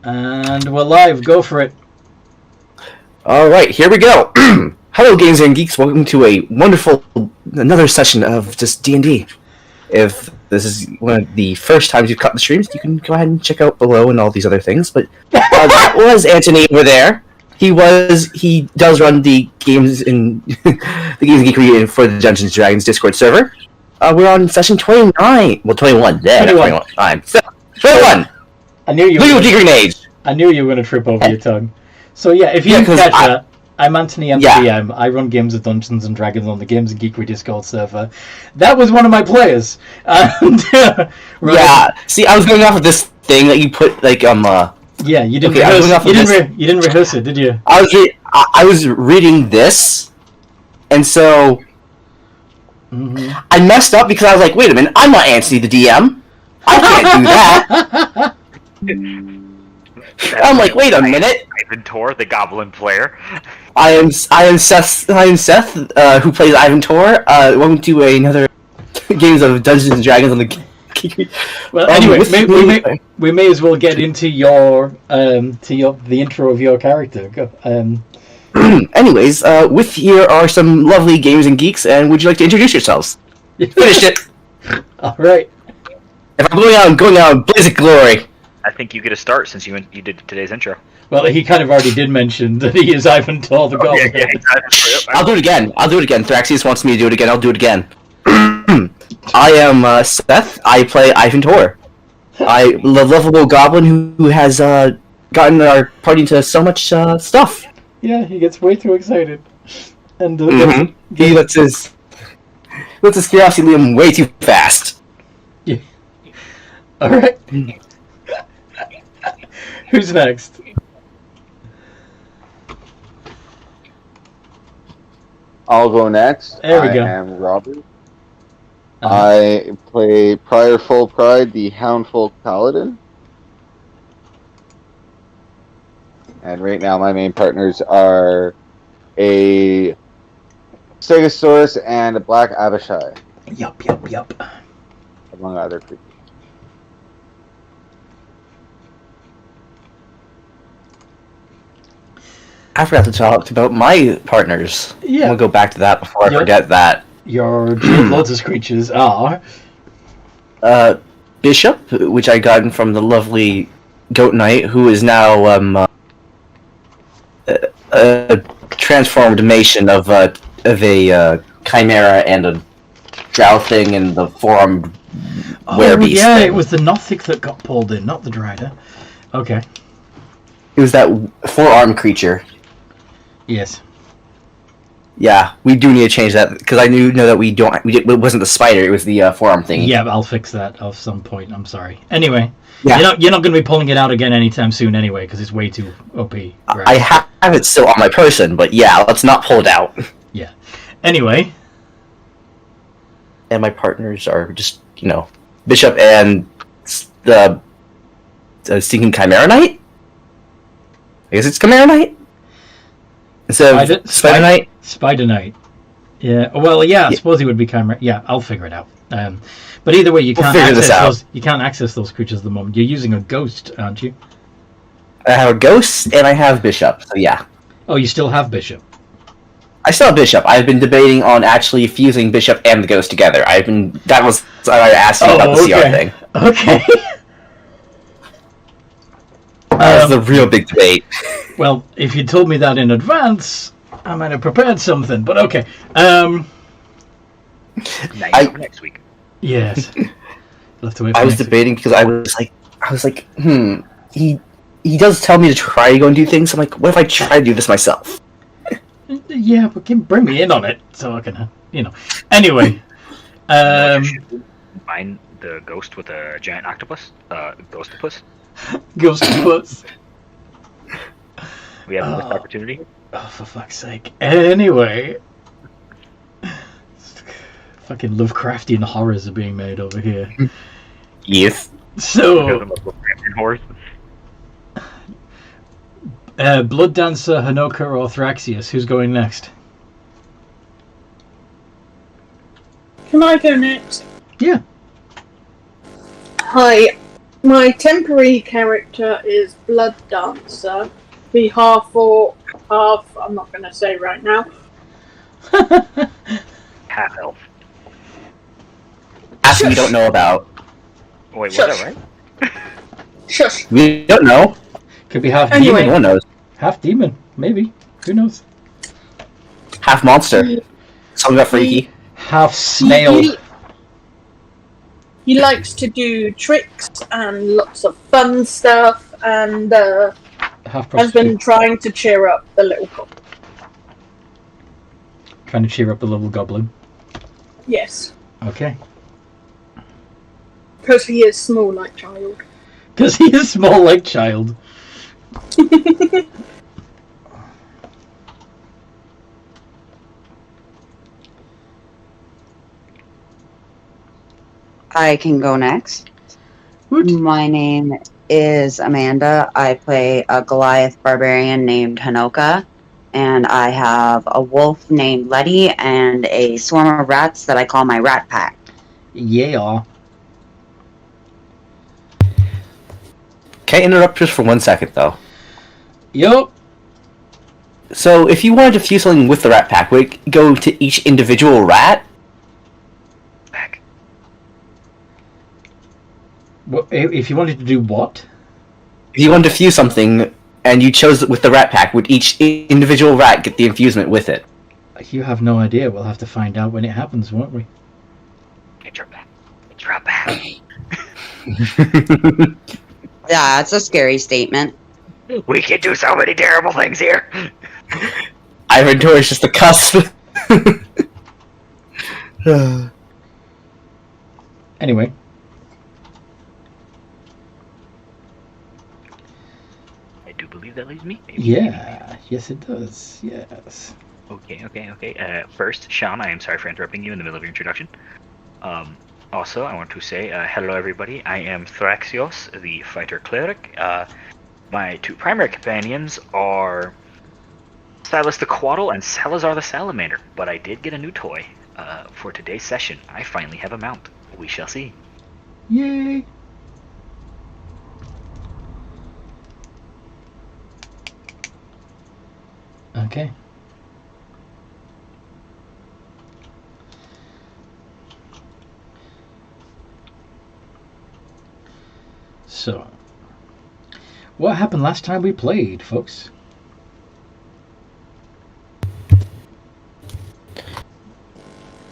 And we're live. Go for it. All right, here we go. Hello, gamers and geeks. Welcome to a wonderful another session of just D&D. If this is one of the first times you've caught the streams, you can go ahead and check out below and all these other things. But that was Anthony over there. He does run the games in the Games and Geekery for the Dungeons & Dragons Discord server. We're on session 29. Well, 21. Yeah, 21. Fine. So, 21. I knew you. Legal Geekery Age. I knew you were going to trip over your tongue. So yeah, if you didn't catch that, I'm Anthony, I'm the DM. I run games of Dungeons and Dragons on the Games and Geekery Discord server. That was one of my players. And, right. Yeah. See, I was going off of this thing that you put like Yeah, you didn't rehearse. You didn't rehearse it, did you? I was reading this, and so I messed up because I was like, wait a minute, I'm not Anthony the DM. I can't do that. I'm like, wait a minute. Ivan Tor, the Goblin player. I am Seth. Who plays Ivan Tor. Welcome to another games of Dungeons and Dragons on the. Well, anyway, we may as well get into the intro of your character. Go. Anyways, with here are some lovely gamers and geeks, and would you like to introduce yourselves? Finished it. All right. If I'm going out in blaze of glory. I think you get a start since you did today's intro. Well, he kind of already did mention that he is Ivan Tor the Goblin. Yeah, exactly. I'll do it again. Thraxius wants me to do it again. I'll do it again. I am Seth. I play Ivan Tor. The lovable goblin who has gotten our party into so much stuff. Yeah, he gets way too excited, and he lets his curiosity lead him way too fast. Yeah. All right. Who's next? I'll go next. There we go. I am Robert. I play Prior Full Pride, the Houndfolk Paladin. And right now my main partners are a Stegosaurus and a Black Abishai. Yup. Among other creatures. I forgot to talk about my partners. Yeah. We'll go back to that before I forget that. Your Jade Lotus creatures are... Bishop, which I got from the lovely Goat Knight, who is now a transformed mation of a chimera and a drow thing and the four-armed werebeast yeah, thing. It was the Nothic that got pulled in, not the Drider. Okay. It was that four-armed creature. Yes. Yeah, we do need to change that because I know that it wasn't the spider; it was the forearm thing. Yeah, I'll fix that at some point. I'm sorry. Anyway, yeah. you're not going to be pulling it out again anytime soon, anyway, because it's way too OP. Right? I have it still on my person, but yeah, let's not pull it out. Yeah. Anyway. And my partners are just Bishop and the Stinking Chimera Knight. I guess it's Chimera Knight. Instead of Spider Knight? Spider Knight. Yeah. Well, yeah. I suppose he would be Chimera. Yeah, I'll figure it out. But either way, you can't access those creatures at the moment. You're using a ghost, aren't you? I have a ghost and I have Bishop. So yeah. Oh, you still have Bishop. I still have Bishop. I've been debating on actually fusing Bishop and the ghost together. That was what I asked you about the CR thing. Okay. That was the real big debate. Well, if you told me that in advance, I might have prepared something. But okay. Next week. Yes. I was debating because I was like, he does tell me to try to go and do things. I'm like, what if I try to do this myself? Yeah, but bring me in on it so I can, Anyway. Find the ghost with a giant octopus. Ghostopus. Ghostopus. We have a missed opportunity. Oh, for fuck's sake. Anyway. Fucking Lovecraftian horrors are being made over here. Yes. So... Blood Dancer, Hanoka, or Thraxius? Who's going next? Can I go next? Yeah. Hi, My temporary character is Blood Dancer. The half orc, half I'm not going to say right now. Half elf. Half we don't know about. Wait, was Shush. that right? Shush. We don't know. Could be half Anyway. demon. No one knows. Half demon, maybe. Who knows? Half monster. Something about freaky. Half snail. He likes to do tricks and lots of fun stuff, and Half has been prostitute. trying to cheer up the little cop. Trying to cheer up the little goblin. Yes, Okay. because he is small like child. Because he is small like child. I can go next. Woot. My name is Amanda. I play a Goliath barbarian named Hanoka, and I have a wolf named Letty and a swarm of rats that I call my rat pack. Yeah. Can I interrupt just for 1 second, though? Yup. So, if you wanted to fuse something with the rat pack, would it go to each individual rat? Back. If you wanted to do what? If you wanted to fuse something, and you chose it with the rat pack, would each individual rat get the infusement with it? You have no idea. We'll have to find out when it happens, won't we? It's your back. It's your back. Yeah, it's a scary statement. We can do so many terrible things here. Ivantor is just a cusp. Anyway. I do believe that leaves me. Yeah. Yes, it does. Yes. Okay. First, Sean, I am sorry for interrupting you in the middle of your introduction. Also, I want to say hello, everybody. I am Thraxios, the fighter cleric. My two primary companions are Silas the Quaddle and Salazar the Salamander, but I did get a new toy for today's session. I finally have a mount. We shall see. Yay. Okay. So, what happened last time we played, folks?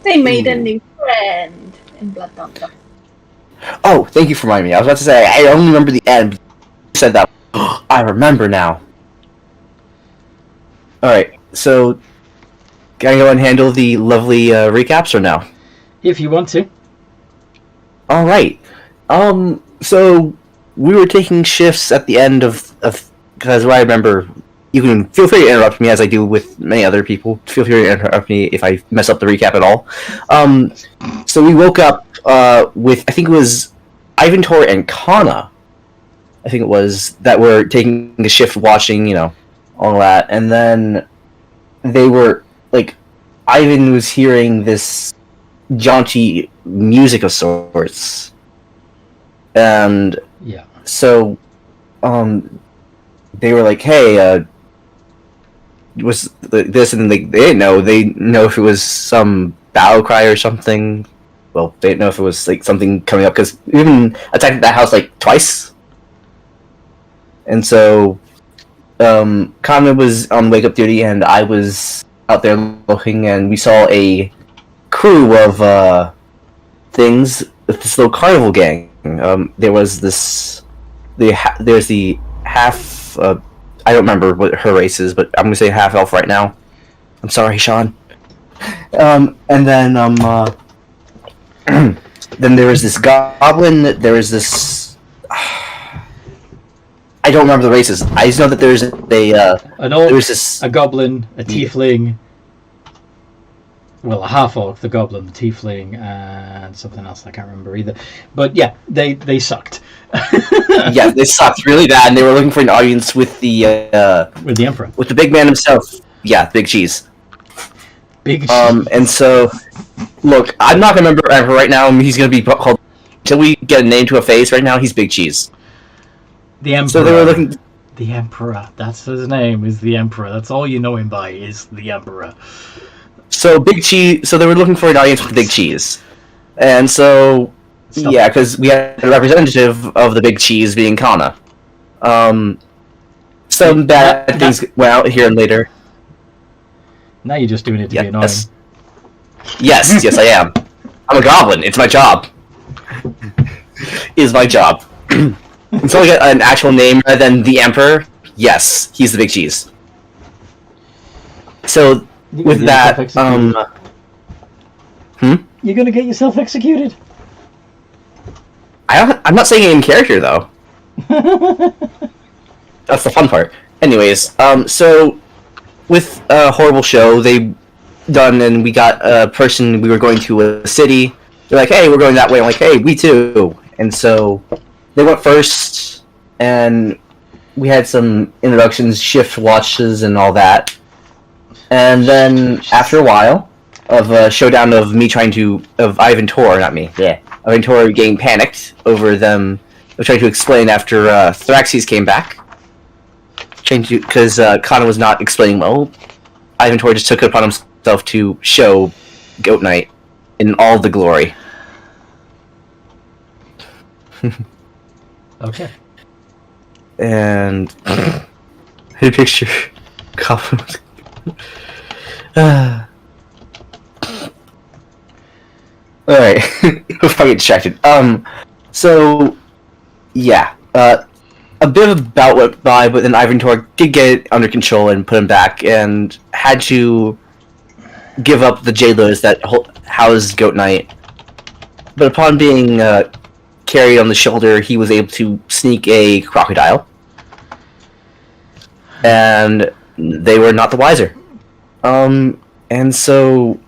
They made a new friend in Blood Dancer. Oh, thank you for reminding me. I was about to say, I only remember the end. You said that. I remember now. Alright, so... Can I go and handle the lovely recaps or no? If you want to. Alright. So... We were taking shifts at the end of... Because what I remember... You can feel free to interrupt me as I do with many other people. Feel free to interrupt me if I mess up the recap at all. So we woke up with, I think it was Ivantor and Kana, I think it was, that were taking the shift watching, you know, all that. And then they were, like, Ivan was hearing this jaunty music of sorts. And Yeah. so, they were like, hey, was this, and then they didn't know. They didn't know if it was some battle cry or something. Well, they didn't know if it was like something coming up because we even attacked that house like twice. And so, Kana was on wake up duty, and I was out there looking, and we saw a crew of things with this little carnival gang. There was this. There's the half. I don't remember what her race is, but I'm gonna say half elf right now. I'm sorry, Sean. And then then there was this goblin. There was this. I don't remember the races. I just know that there's An orc, there was this a goblin, a tiefling. Well, a half orc, the goblin, the tiefling, and something else I can't remember either. But yeah, they sucked. yeah, they sucked really bad, and they were looking for an audience with the emperor, with the big man himself. Yeah, Big Cheese. Big. And so, look, I'm not gonna remember Emperor right now. He's gonna be called until we get a name to a face, right now he's Big Cheese. The Emperor. So they were looking. The Emperor. That's his name. Is the Emperor. That's all you know him by. Is the Emperor. So Big Cheese. So they were looking for an audience with Big Cheese, and so yeah, because we had a representative of the Big Cheese being Kana. Some bad things went out here and later. Now you're just doing it to be annoying. Yes, yes, I am. I'm a goblin. It's my job. Is my job. Until I get an actual name rather than the Emperor, yes, he's the Big Cheese. So with that, You're gonna get yourself executed. I'm not saying it in character though. That's the fun part. Anyways, so with a horrible show they done, and we got a person. We were going to a city. They're like, "Hey, we're going that way." I'm like, "Hey, we too." And so they went first, and we had some introductions, shift watches, and all that. And then after a while of a showdown of Ivan Tor, not me, Ivan Tor getting panicked over them. I trying to explain after Thraxes came back. Because Kana was not explaining well. Ivan Tor just took it upon himself to show Goat Knight in all the glory. Okay. And I had a picture. Alright. We'll probably get distracted. So yeah. A bit of a bout went by, but then Ivan Tor did get it under control and put him back, and had to give up the Jade Lotus that housed Goat Knight. But upon being carried on the shoulder, he was able to sneak a crocodile. And they were not the wiser. And so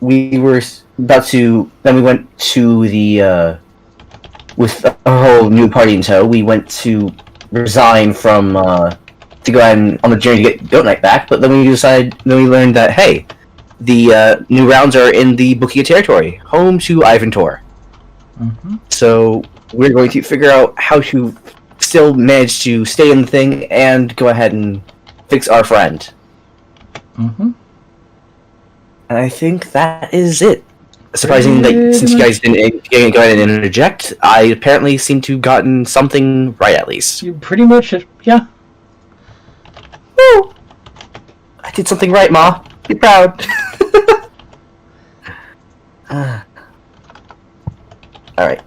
we were about to... Then we went to the... with a whole new party in tow, we went to resign from to go ahead and on the journey to get Goat Knight back. But then we learned that hey, the new rounds are in the Bukiya territory, home to Ivan Tor. Mm-hmm. So we're going to figure out how to still manage to stay in the thing and go ahead and fix our friend. Mm-hmm. And I think that is it. Surprising that since you guys didn't go ahead and interject, I apparently seem to have gotten something right at least. You pretty much, yeah. Woo! I did something right, Ma. Be proud. Alright.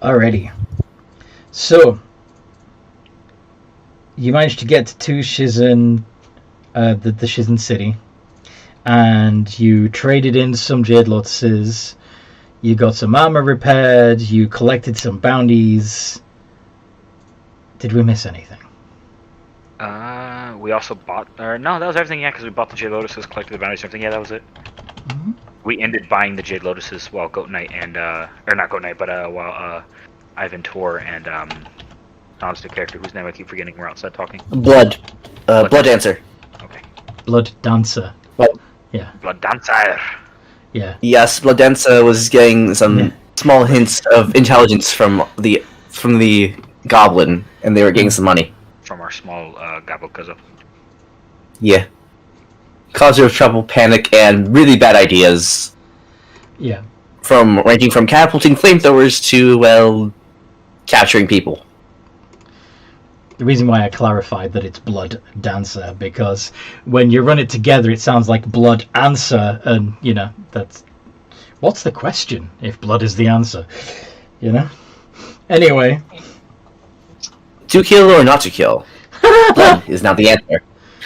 Alrighty. So, you managed to get to Shizen, the Shizen city, and you traded in some Jade Lotuses, you got some armor repaired, you collected some bounties. Did we miss anything? We also bought... no, that was everything, yeah, because we bought the Jade Lotuses, collected the bounties, everything, yeah, that was it. Mm-hmm. We ended buying the Jade Lotuses while Goat Knight and, or not Goat Knight, but while Ivan Tor and, honest the character whose name I keep forgetting, we're outside talking. Blood Dancer. Okay. Blood Dancer. Blood. Yeah. Blood Dancer. Yeah. Yes, Blood Dancer was getting some small hints of intelligence from the goblin, and they were getting some money. From our small Gabokuzo. Yeah. Cause of trouble, panic, and really bad ideas. Yeah. Ranging from catapulting flamethrowers to, well, capturing people. The reason why I clarified that it's Blood Dancer, because when you run it together, it sounds like Blood Answer, and, you know, that's... What's the question, if blood is the answer? You know? Anyway. To kill or not to kill? Blood is not the answer.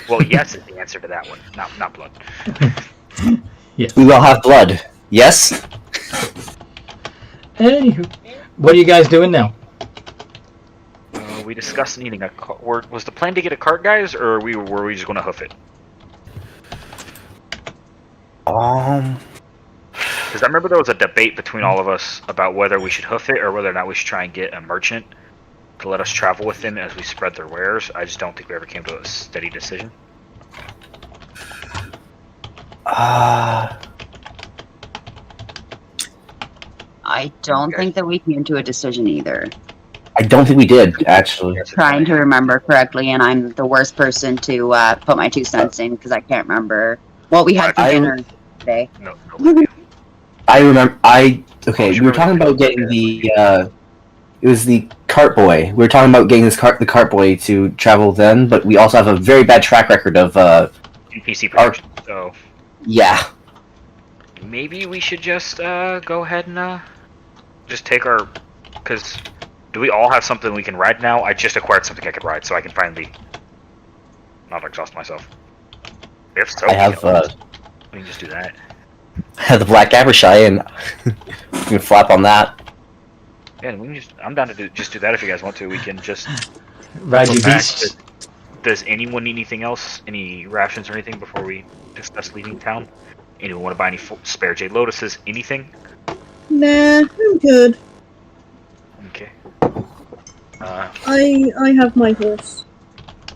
Well, yes is the answer to that one, not blood. Yes. We will have blood. Yes? Anywho. What are you guys doing now? We discussed needing a cart. Was the plan to get a cart, guys, or were we just going to hoof it? Because I remember there was a debate between all of us about whether we should hoof it or whether or not we should try and get a merchant to let us travel with them as we spread their wares. I just don't think we ever came to a steady decision. I don't think that we came to a decision either. I don't think we did, actually. Trying to remember correctly, and I'm the worst person to put my 2 cents in because I can't remember what we had for dinner today. No. I remember. We were talking about getting the. It was the cart boy. We were talking about getting the cart boy to travel then, but we also have a very bad track record of NPC protection. So yeah. maybe we should just go ahead and just take our. Because do we all have something we can ride now? I just acquired something I could ride, so I can finally not exhaust myself. If so, I have. We can just do that. Have the black Abershai, and we can flap on that. Yeah, and we can just. I'm down to do that if you guys want to. We can just Ride go your back. beasts. Does anyone need anything else? Any rations or anything before we discuss leaving town? Anyone want to buy any spare Jade Lotuses? Anything? Nah, I'm good. Okay. I have my horse.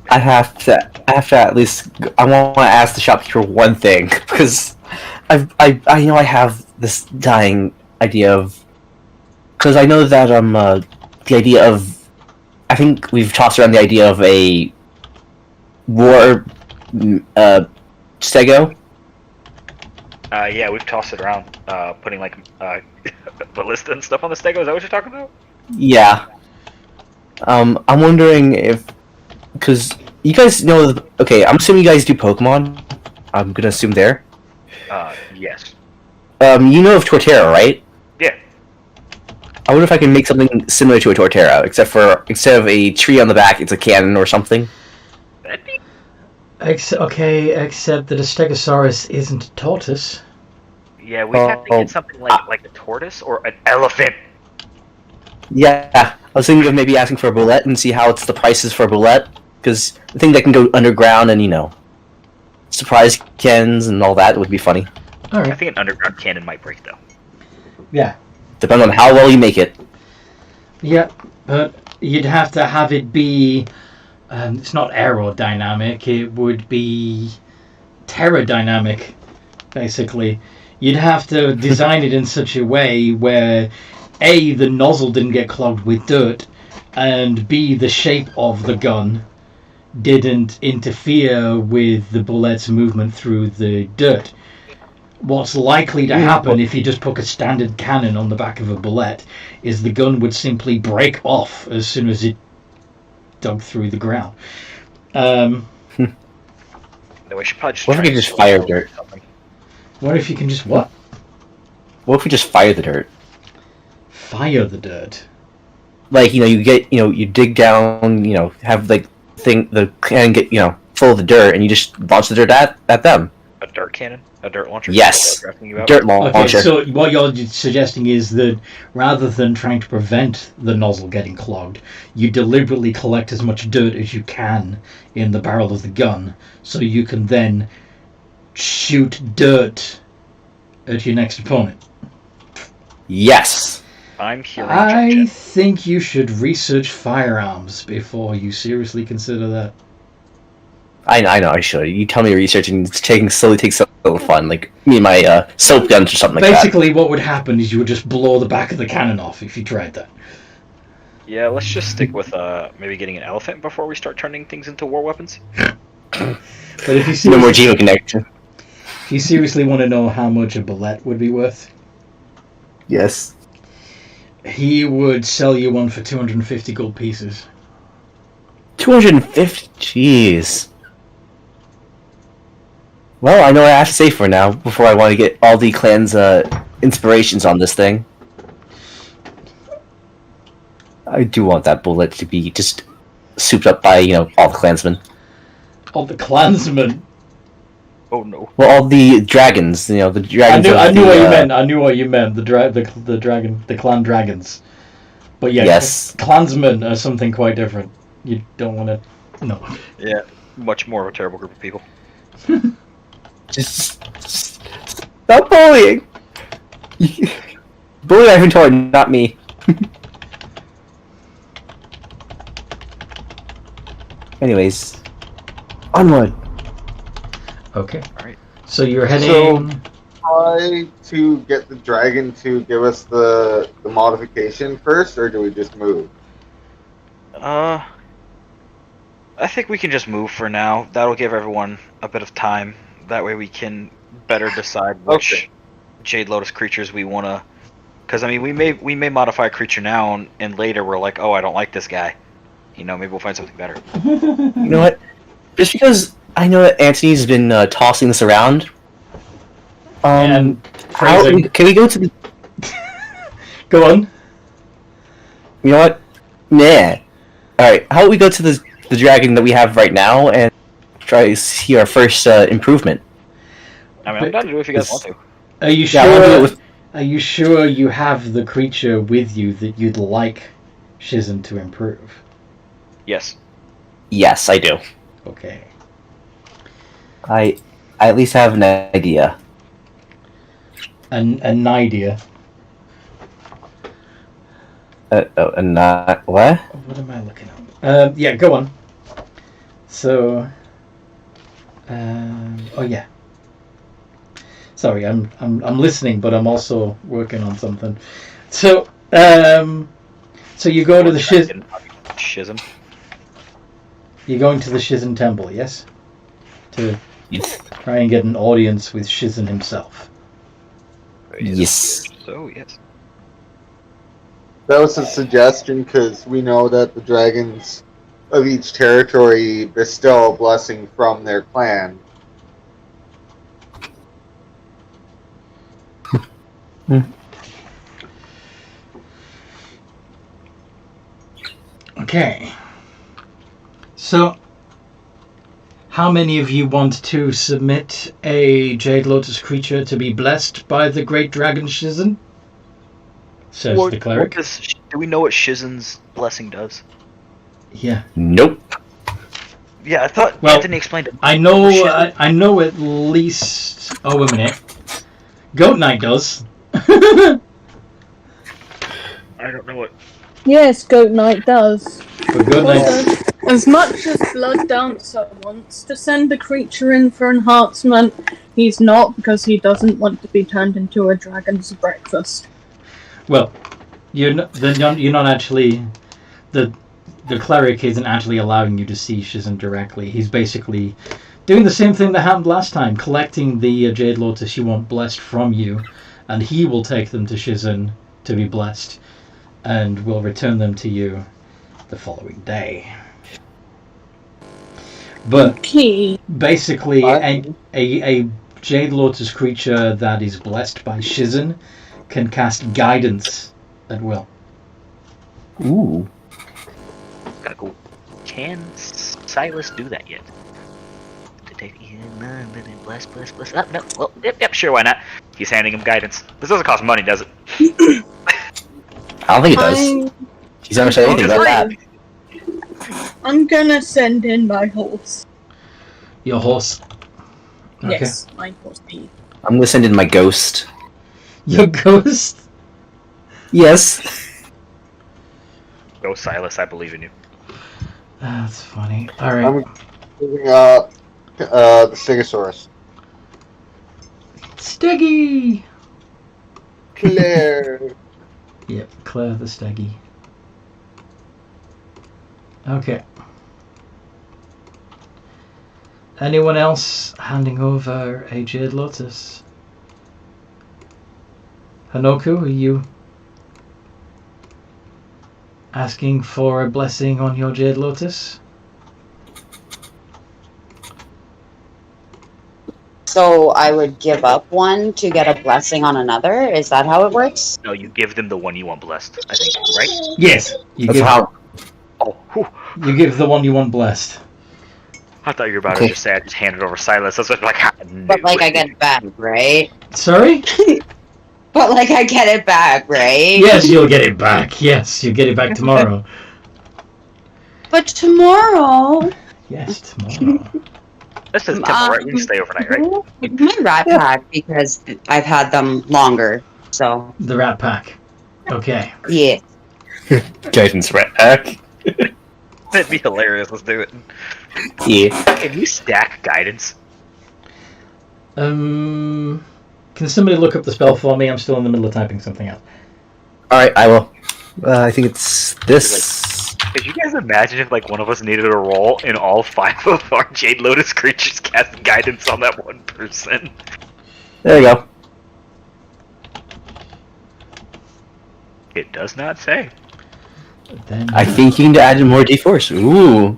I have to at least. I want to ask the shopkeeper one thing because I know I have this dying idea of because I know that the idea of I think we've tossed around the idea of a war stego. Yeah, we've tossed it around, putting like ballista and stuff on the stego. Is that what you're talking about? Yeah. I'm wondering if because you guys know. Okay, I'm assuming you guys do Pokemon. I'm gonna assume there. Yes. You know of Torterra, right? Yeah. I wonder if I can make something similar to a Torterra, except instead of a tree on the back, it's a cannon or something. That'd be... Except that a Stegosaurus isn't a tortoise. Yeah, we have to get something like a tortoise or an elephant. Yeah, I was thinking of maybe asking for a bullet and see how it's the prices for a bullet, because I think that can go underground and surprise cannons and all that would be funny. All right. I think an underground cannon might break though. Yeah. Depending on how well you make it. Yeah, but you'd have to have it be. It's not aerodynamic. It would be pterodynamic, basically. You'd have to design it in such a way where A, the nozzle didn't get clogged with dirt, and B, the shape of the gun didn't interfere with the bullet's movement through the dirt. What's likely to happen if you just put a standard cannon on the back of a bullet is the gun would simply break off as soon as it dug through the ground. No, we should probably just What if we could just fire dirt? What if you can just what? What if we just fire the dirt? Fire the dirt. Like, you get, you dig down, have, like, the cannon get, full of the dirt, and you just launch the dirt at them. A dirt cannon? A dirt launcher? Yes. Dirt Okay, launcher. So what you're suggesting is that rather than trying to prevent the nozzle getting clogged, you deliberately collect as much dirt as you can in the barrel of the gun, so you can then shoot dirt at your next opponent. Yes. I'm hearing I think you should research firearms before you seriously consider that. I know I should. You tell me your research and it's slowly takes a little fun, like me and my soap guns or something like that. Basically, what would happen is you would just blow the back of the cannon off if you tried that. Yeah, let's just stick with maybe getting an elephant before we start turning things into war weapons. But if you no more Geo connection. If you seriously want to know how much a bullet would be worth, yes, he would sell you one for 250 gold pieces. 250? Jeez. Well, I know what I have to say for now before I want to get all the clan's inspirations on this thing. I do want that bullet to be just souped up by, all the clansmen. All the clansmen? Oh no. Well, all the dragons, the dragons. I knew what you meant. I knew what you meant. The clan dragons. But yeah, yes. Clansmen are something quite different. You don't want to. No. Yeah, much more of a terrible group of people. Just stop bullying. Bully inventory, not me. Anyways, onward. Okay. Alright. So you're heading. Try to get the dragon to give us the modification first, or do we just move? I think we can just move for now. That'll give everyone a bit of time. That way we can better decide which Jade Lotus creatures we want to. Because I mean, we may modify a creature now, and later we're like, oh, I don't like this guy. You know, maybe we'll find something better. You know what? Just because I know that Anthony's been tossing this around. And can we go to the? Go on. You know what? Nah. All right. How about we go to the dragon that we have right now and try to see our first improvement? I mean, I'm down to do it if you guys want to. Are you sure? Yeah, Are you sure you have the creature with you that you'd like Shizen to improve? Yes. Yes, I do. Okay. I at least have an idea. An idea. What? What am I looking at? Yeah, go on. So, oh yeah. Sorry, I'm listening, but I'm also working on something. So, so you go to the Shizen. You're going to the Shizen temple, yes? To try and get an audience with Shizen himself. Yes. So yes. That was a suggestion because we know that the dragons of each territory bestow a blessing from their clan. Okay. So, how many of you want to submit a Jade Lotus creature to be blessed by the great dragon Shizen? Says the cleric. Do we know what Shizen's blessing does? Yeah. Nope. Yeah, I thought Well, Anthony explained it. I know at least. Oh, wait a minute. Goat Knight does. I don't know what. Yes, Goat Knight does. But Goat Knight. Also, as much as Blood Dancer wants to send a creature in for enhancement, he's not because he doesn't want to be turned into a dragon's breakfast. Well, you're not actually. The cleric isn't actually allowing you to see Shizen directly. He's basically doing the same thing that happened last time, collecting the Jade Lotus you want blessed from you, and he will take them to Shizen to be blessed, and will return them to you the following day. But basically, a Jade Lotus creature that is blessed by Shizen can cast guidance at will. Ooh. Gotta go. Can Silas do that yet? Bless. Oh, no. Well, yep, sure, why not? He's handing him guidance. This doesn't cost money, does it? I don't think it does. He's never said anything about that. I'm gonna send in my horse. Your horse? Okay. Yes, my horse. I'm gonna send in my ghost. Your ghost? Yes. Go, Silas, I believe in you. That's funny. Alright. I'm giving the Stegosaurus. Steggy! Claire. Yep, Claire the Steggy. Okay. Anyone else handing over a Jade Lotus? Hanoku, are you asking for a blessing on your Jade Lotus? So I would give up one to get a blessing on another? Is that how it works? No, you give them the one you want blessed, I think, right? Yes. You That's give, how. Oh, whew. you give the one you want blessed. I thought you were about to just say I just handed over Silas. I was like, But like I get it back, right? Sorry? But like I get it back, right? Yes, you'll get it back. Yes, you'll get it back tomorrow. But tomorrow... Yes, tomorrow. This is temple, right? We can stay overnight, right? My rat pack, because I've had them longer. So The Rat Pack. Okay. yeah. Guidance rat pack. That'd be hilarious. Let's do it. Yeah. Can you stack guidance? Can somebody look up the spell for me? I'm still in the middle of typing something out. Alright, I will. I think it's this. Could you guys imagine if like one of us needed a roll and all 5 of our Jade Lotus creatures cast guidance on that one person? There you go. It does not say. Then I think you need to add in more D4s. Ooh.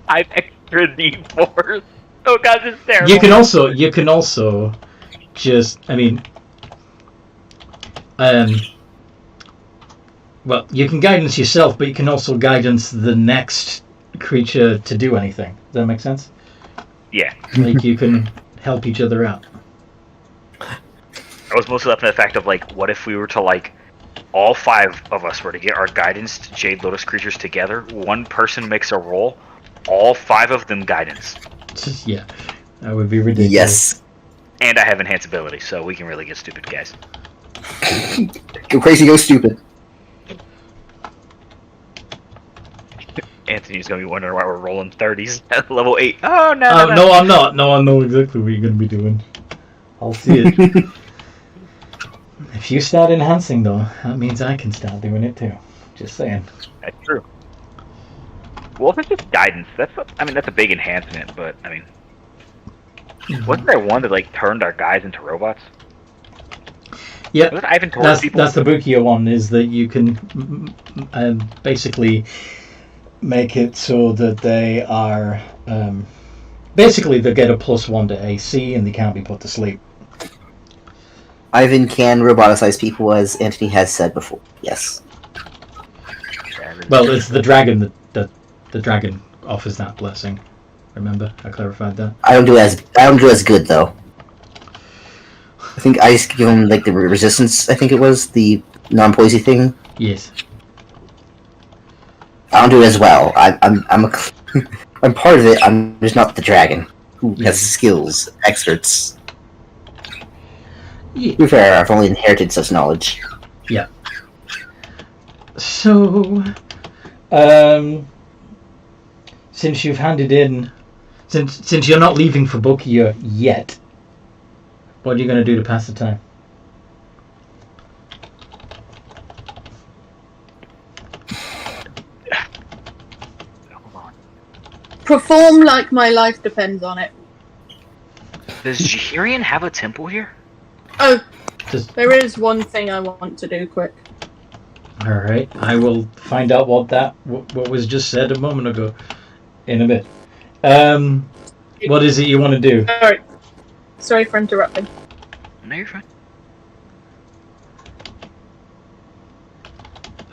I've extra D4s. Oh god, this is terrible. you can also just, I mean, well, you can guidance yourself, but you can also guidance the next creature to do anything. Does that make sense? Yeah. Like, you can help each other out. I was mostly up to the fact of like, what if we were to like, all 5 of us were to get our guidance Jade Lotus creatures together, one person makes a roll, all 5 of them guidance. Yeah, that would be ridiculous. Yes. And I have enhance ability, so we can really get stupid, guys. Go crazy, go stupid. Anthony's gonna be wondering why we're rolling 30s at level 8. Oh no! No, I'm not. No, I know exactly what you're going to be doing. I'll see it. If you start enhancing, though, that means I can start doing it too. Just saying. That's true. Well, if it's just guidance, that's a big enhancement. But I mean, wasn't there one that like turned our guys into robots? Yeah, Wasn't Ivan told that's people? the Bukiya one. Is that you can basically make it so that they are basically they get a +1 to AC and they can't be put to sleep. Ivan can roboticize people, as Anthony has said before. Yes. Well, it's the dragon that the dragon offers that blessing. Remember, I clarified that. I don't do as good though. I think I just give him like the resistance. I think it was the non-poisy thing. Yes. I don't do it as well. I'm I'm part of it. I'm just not the dragon who has skills, experts. Yeah. To be fair, I've only inherited such knowledge. Yeah. So, since you've handed in, since you're not leaving for Bukiya yet, what are you going to do to pass the time? Perform like my life depends on it. Does Jahirian have a temple here? Oh, Just, there is one thing I want to do quick. all right, I will find out what was just said a moment ago, in a bit. What is it you want to do? Alright. Sorry for interrupting. No, you're fine.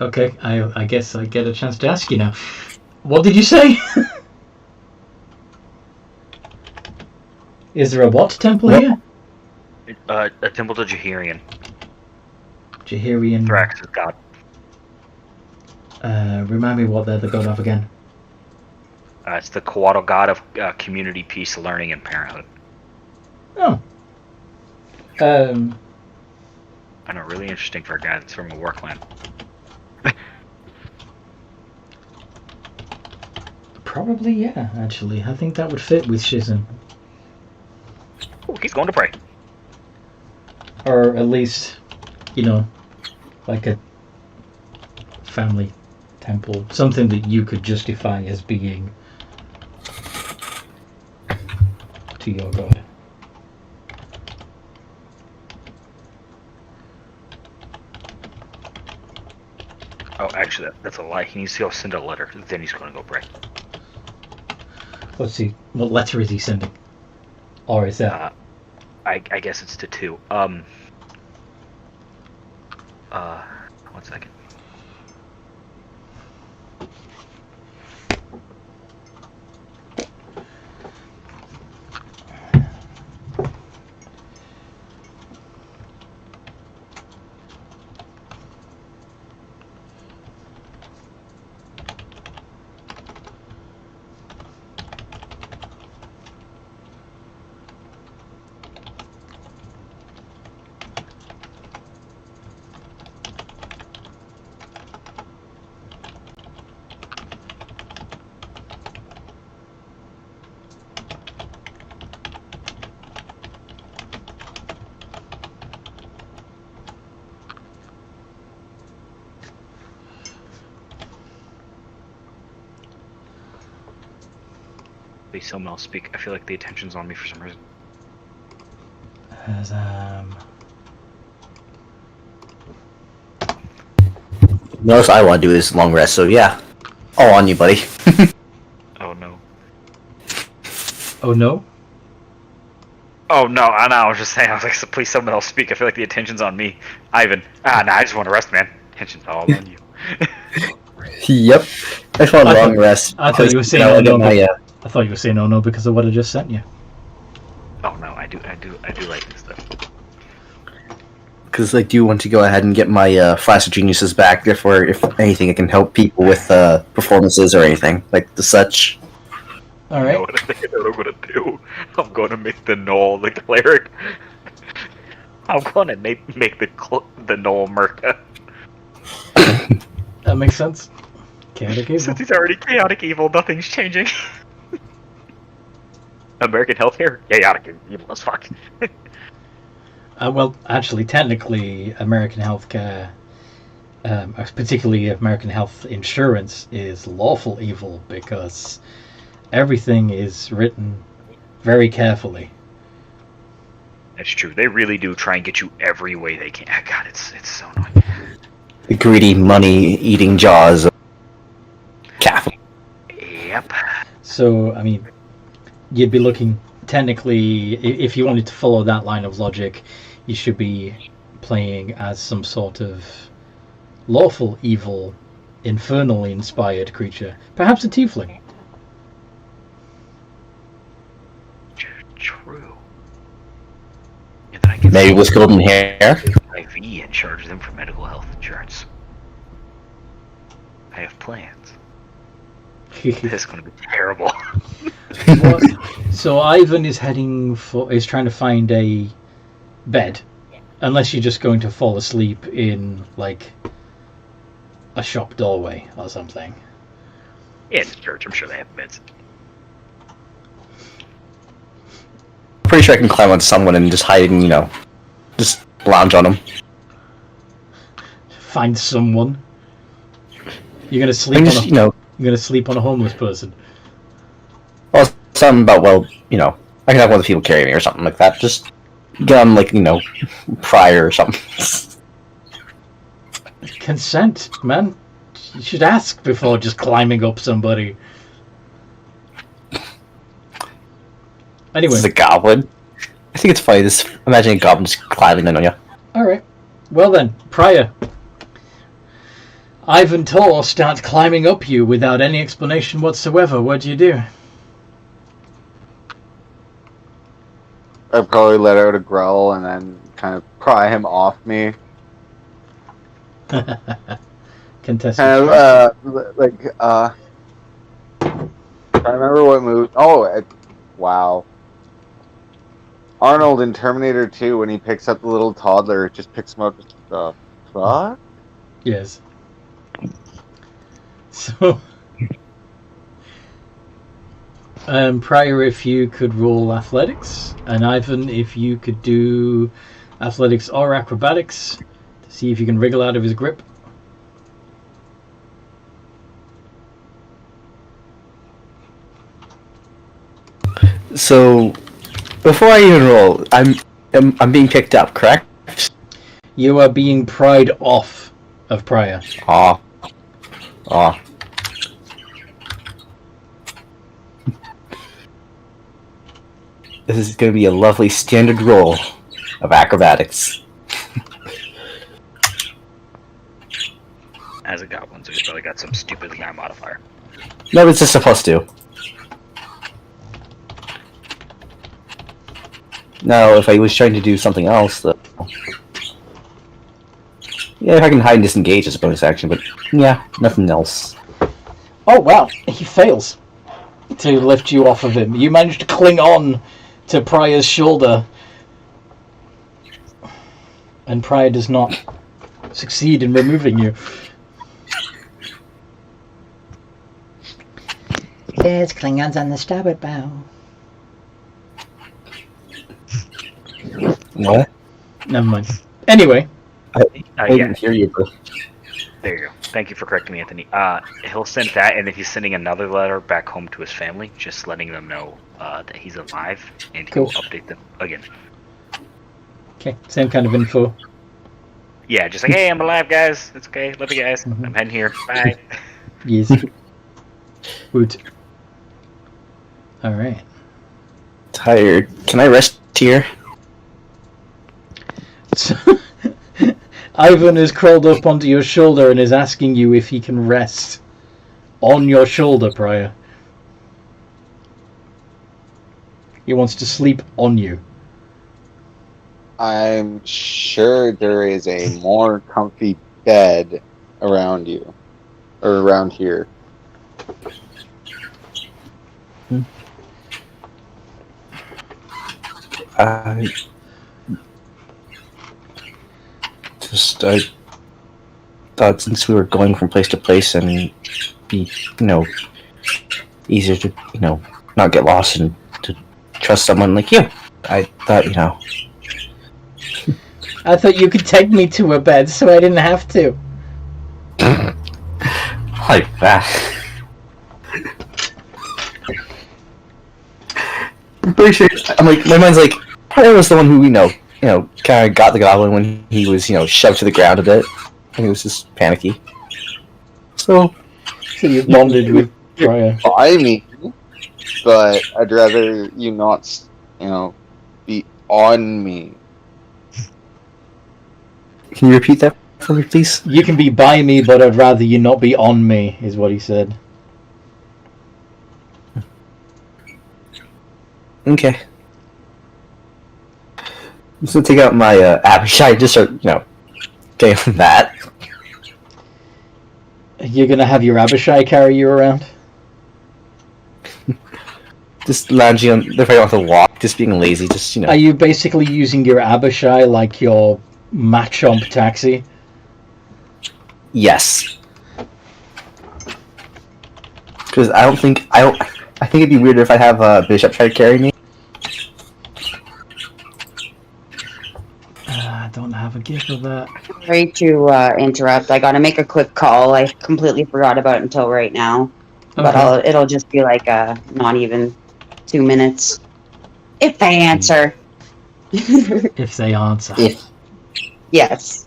Okay, I guess I get a chance to ask you now. What did you say? Is there a what temple here? A temple to Jahirian. Jahirian. Thrax is god. Remind me what they're the god of again. It's the Coatl god of community, peace, learning, and parenthood. Oh. I know, really interesting for a guy that's from a war clan. Probably, yeah, actually. I think that would fit with Shizen. Oh, he's going to pray. Or at least, like a family temple. Something that you could justify as being to your god. Oh, actually, that's a lie. He needs to go send a letter. Then he's going to go pray. What letter is he sending? Or is that? I guess it's to 2. 1 second. Please, someone else speak. I feel like the attention's on me for some reason. As, Notice I want to do this long rest, so yeah. All on you, buddy. Oh no. oh no? Oh no, I was just saying, I was like, so please someone else speak. I feel like the attention's on me. Ivan. Nah, I just want to rest, man. Attention's all on you. Yep. I just want a long rest. I thought you were saying oh no. I thought you were saying oh no because of what I just sent you. Oh no, I do like this stuff. Because I do want to go ahead and get my Flash of Geniuses back, therefore, if anything, it can help people with performances or anything, like the such. Alright. You know what I'm gonna do? I'm gonna make the Null the cleric. I'm gonna make the Null Merca. That makes sense. Chaotic evil. Since he's already chaotic evil, nothing's changing. American healthcare? Chaotic evil as fuck. Well, actually, technically, American healthcare, particularly American health insurance, is lawful evil because everything is written very carefully. That's true. They really do try and get you every way they can. God, it's so annoying. The greedy, money-eating jaws of capital. Yep. So, I mean, you'd be looking, technically, if you wanted to follow that line of logic, you should be playing as some sort of lawful evil, infernally inspired creature. Perhaps a tiefling. True. And then I can Maybe with golden hair. IV and charge them for medical health insurance. I have plans. This is going to be terrible. So Ivan is trying to find a bed, unless you're just going to fall asleep in like a shop doorway or something. Yeah, it's a church. I'm sure they have beds. Pretty sure I can climb on someone and just hide and, just lounge on them. Find someone. You're gonna sleep You're gonna sleep on a homeless person. Well, something about, I can have one of the people carry me or something like that. Just get on, prior or something. Consent, man. You should ask before just climbing up somebody. Anyway. This is a goblin. I think it's funny, imagine a goblin just climbing in on you. Alright. Well then, Prior. Ivan Tor starts climbing up you without any explanation whatsoever. What do you do? I'd probably let out a growl and then kind of pry him off me. Contested. Kind of, I remember what move. Wow. Arnold in Terminator 2, when he picks up the little toddler, just picks him up. The fuck? Yes. So, Prior, if you could roll athletics, and Ivan, if you could do athletics or acrobatics to see if you can wriggle out of his grip. So, before I even roll, I'm being picked up, correct? You are being pried off of Prior. Aw. This is going to be a lovely standard roll of acrobatics. As a goblin, so he's probably got some stupidly high modifier. No, it's just a +2. Now, if I was trying to do something else, though... Yeah, if I can hide and disengage as a bonus action, but yeah, nothing else. Oh wow, he fails to lift you off of him. You managed to cling on to Prior's shoulder, and Prior does not succeed in removing you. There's Klingons on the starboard bow. What? Never mind. Anyway, I didn't hear you, bro. There you go. Thank you for correcting me, Anthony. He'll send that, and then he's sending another letter back home to his family, just letting them know that he's alive, and he'll update them again. Okay, same kind of info. Yeah, just like, hey, I'm alive, guys. It's okay. Love you guys. I'm heading here. Bye. Yes. Woot. Alright. Tired. Can I rest here? Ivan is crawled up onto your shoulder and is asking you if he can rest on your shoulder, Prior. He wants to sleep on you. I'm sure there is a more comfy bed around you. Or around here. I thought since we were going from place to place and be, easier to, not get lost and to trust someone like you. I thought, I thought you could take me to a bed so I didn't have to. Like that. I'm pretty sure. I'm like, my mind's like, Prior was the one who kind of got the goblin when he was, shoved to the ground a bit. And he was just panicky. So you bonded with Prior. I mean, but I'd rather you not, be on me. Can you repeat that for me, please? You can be by me, but I'd rather you not be on me, is what he said. Okay. I'm just gonna take out my Abishai, just start, getting from that. You're gonna have your Abishai carry you around? Just lounging on, if I don't have to walk, just being lazy, just, Are you basically using your Abishai like your Machomp taxi? Yes. Because I think it'd be weirder if I have Bishop try to carry me. I don't have a gift of that. Sorry to interrupt. I gotta make a quick call. I completely forgot about it until right now. But Okay. it'll just be like not even 2 minutes. If they answer. If they answer. Yes.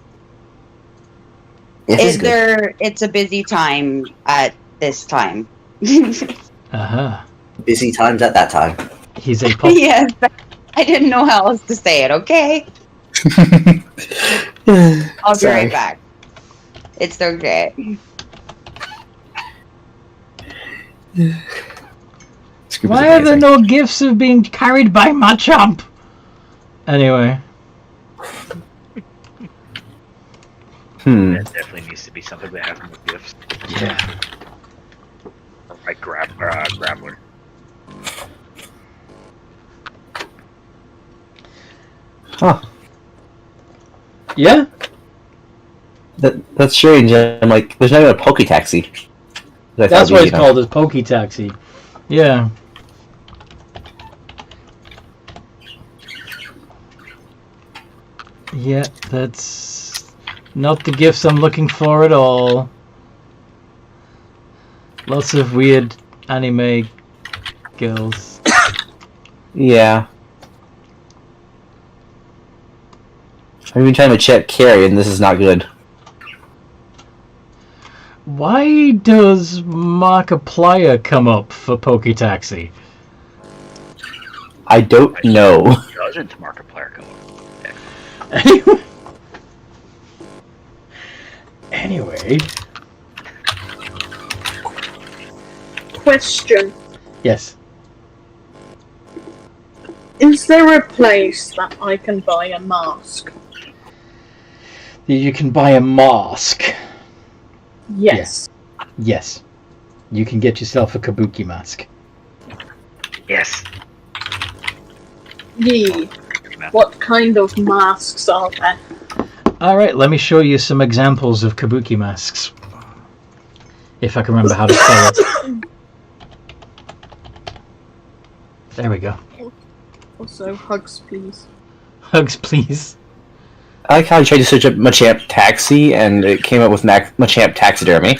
Is good. It's a busy time at this time. Uh-huh. Busy times at that time. He's a pop. Yes. I didn't know how else to say it, okay? I'll be right back. It's okay. Why are there no gifts of being carried by Machomp? Anyway. That definitely needs to be something that happens with gifts. Yeah. Like Grappler. Huh. Yeah? That's strange. I'm like, there's not even a Poke Taxi. That's why it's called a Poke Taxi. Yeah. Yeah, that's not the gifts I'm looking for at all. Lots of weird anime girls. Yeah. I've been trying to check carry, and this is not good. Why does Markiplier come up for Poke Taxi? I don't know. Doesn't Markiplier come up? Anyway. Question. Yes. Is there a place that I can buy a mask? You can buy a mask. Yes. Yes. You can get yourself a Kabuki mask. Yes. Yeah. What kind of masks are there? Alright, let me show you some examples of Kabuki masks. If I can remember how to spell it. There we go. Also, hugs, please. Hugs, please. I like how I tried to search up Machamp Taxi, and it came up with Machamp Taxidermy.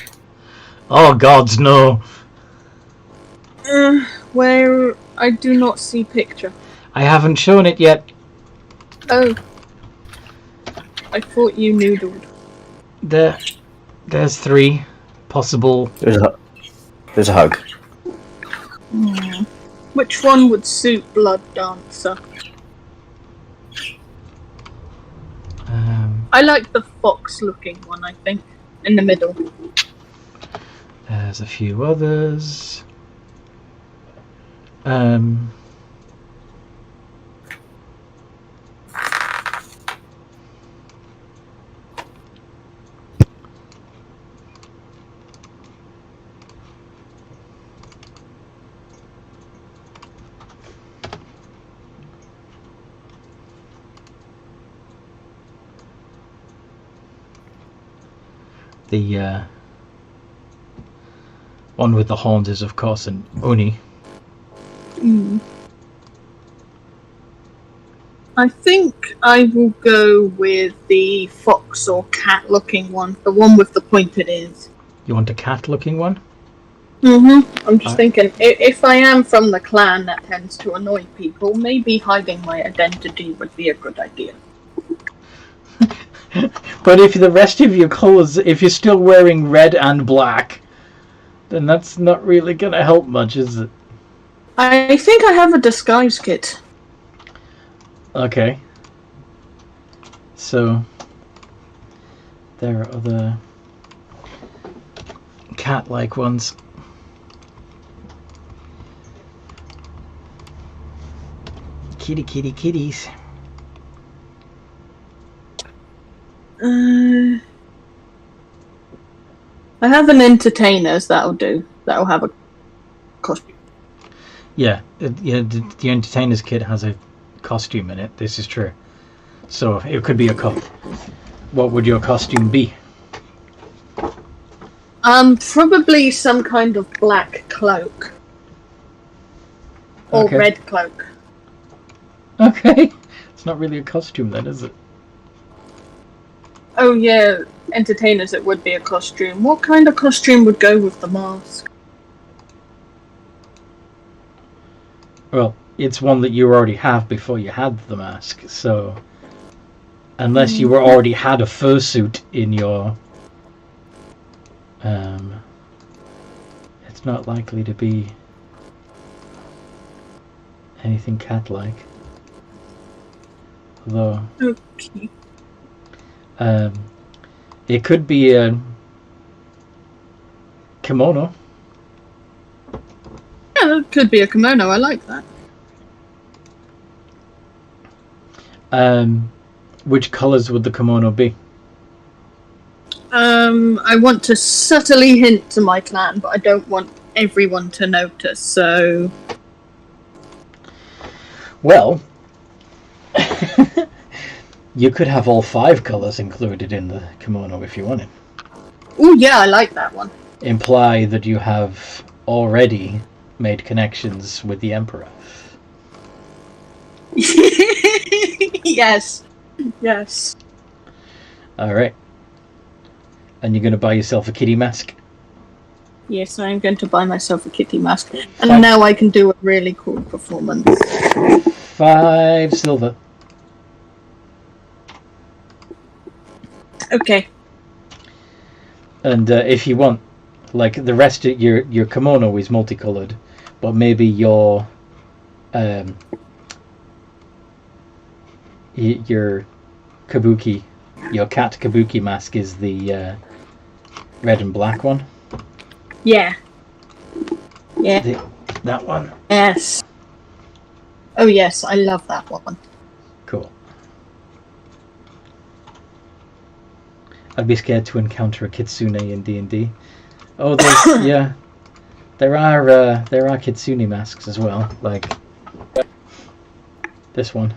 Oh gods, no. Where I do not see picture. I haven't shown it yet. Oh. I thought you noodled. There's 3 possible. There's a hug. Which one would suit Blood Dancer? I like the fox-looking one, I think, in the middle. There's a few others. The one with the horns is, of course, an Oni. I think I will go with the fox or cat-looking one, the one with the pointed ears. You want a cat-looking one? I'm just thinking, if I am from the clan that tends to annoy people, maybe hiding my identity would be a good idea. But if the rest of your colours, if you're still wearing red and black, then that's not really going to help much, is it? I think I have a disguise kit. Okay. So, there are other cat-like ones. Kitty, kitty, kitties. I have an entertainer's that'll do. That'll have a costume. Yeah, the entertainer's kit has a costume in it. This is true. So it could be a What would your costume be? Probably some kind of black cloak. Or red cloak. Okay. It's not really a costume then, is it? Oh yeah, entertainers, it would be a costume. What kind of costume would go with the mask? Well, it's one that you already have before you had the mask, so unless you were already had a fursuit in your it's not likely to be anything cat-like. Although Okay. It could be a kimono. Yeah, that could be a kimono. I like that. Which colours would the kimono be? I want to subtly hint to my clan, but I don't want everyone to notice, so... Well, you could have all 5 colours included in the kimono if you wanted. Ooh, yeah, I like that one. Imply that you have already made connections with the Emperor. Yes. Yes. Alright. And you're going to buy yourself a kitty mask? Yes, I'm going to buy myself a kitty mask. And Fine. now I can do a really cool performance. 5 silver. Okay. And if you want, like the rest of your kimono is multicolored, but maybe your kabuki, your cat kabuki mask is the red and black one. Yeah. Yeah. That one. Yes. Oh yes, I love that one. Cool. I'd be scared to encounter a kitsune in D&D. Oh, there's yeah, there are kitsune masks as well, like this one.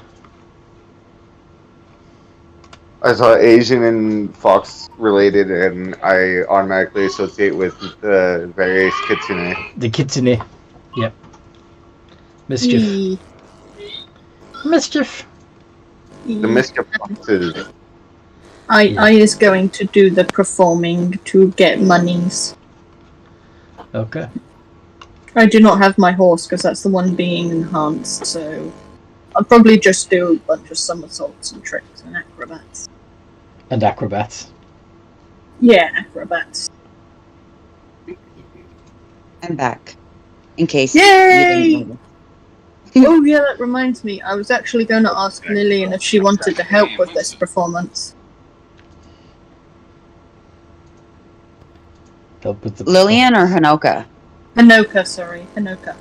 I saw Asian and Fox related, and I automatically associate with the various kitsune. The kitsune, yep. Mischief. Mischief. The mischief foxes. I is going to do the performing to get monies. Okay. I do not have my horse because that's the one being enhanced, so I'll probably just do a bunch of somersaults and tricks and acrobats. And acrobats. Yeah, acrobats. I'm back. In case Yay! you didn't know. Oh yeah, that reminds me. I was actually going to ask Lillian if she wanted to help with this performance. Help with the Lillian or Hanoka? Hanoka, sorry. Hanoka.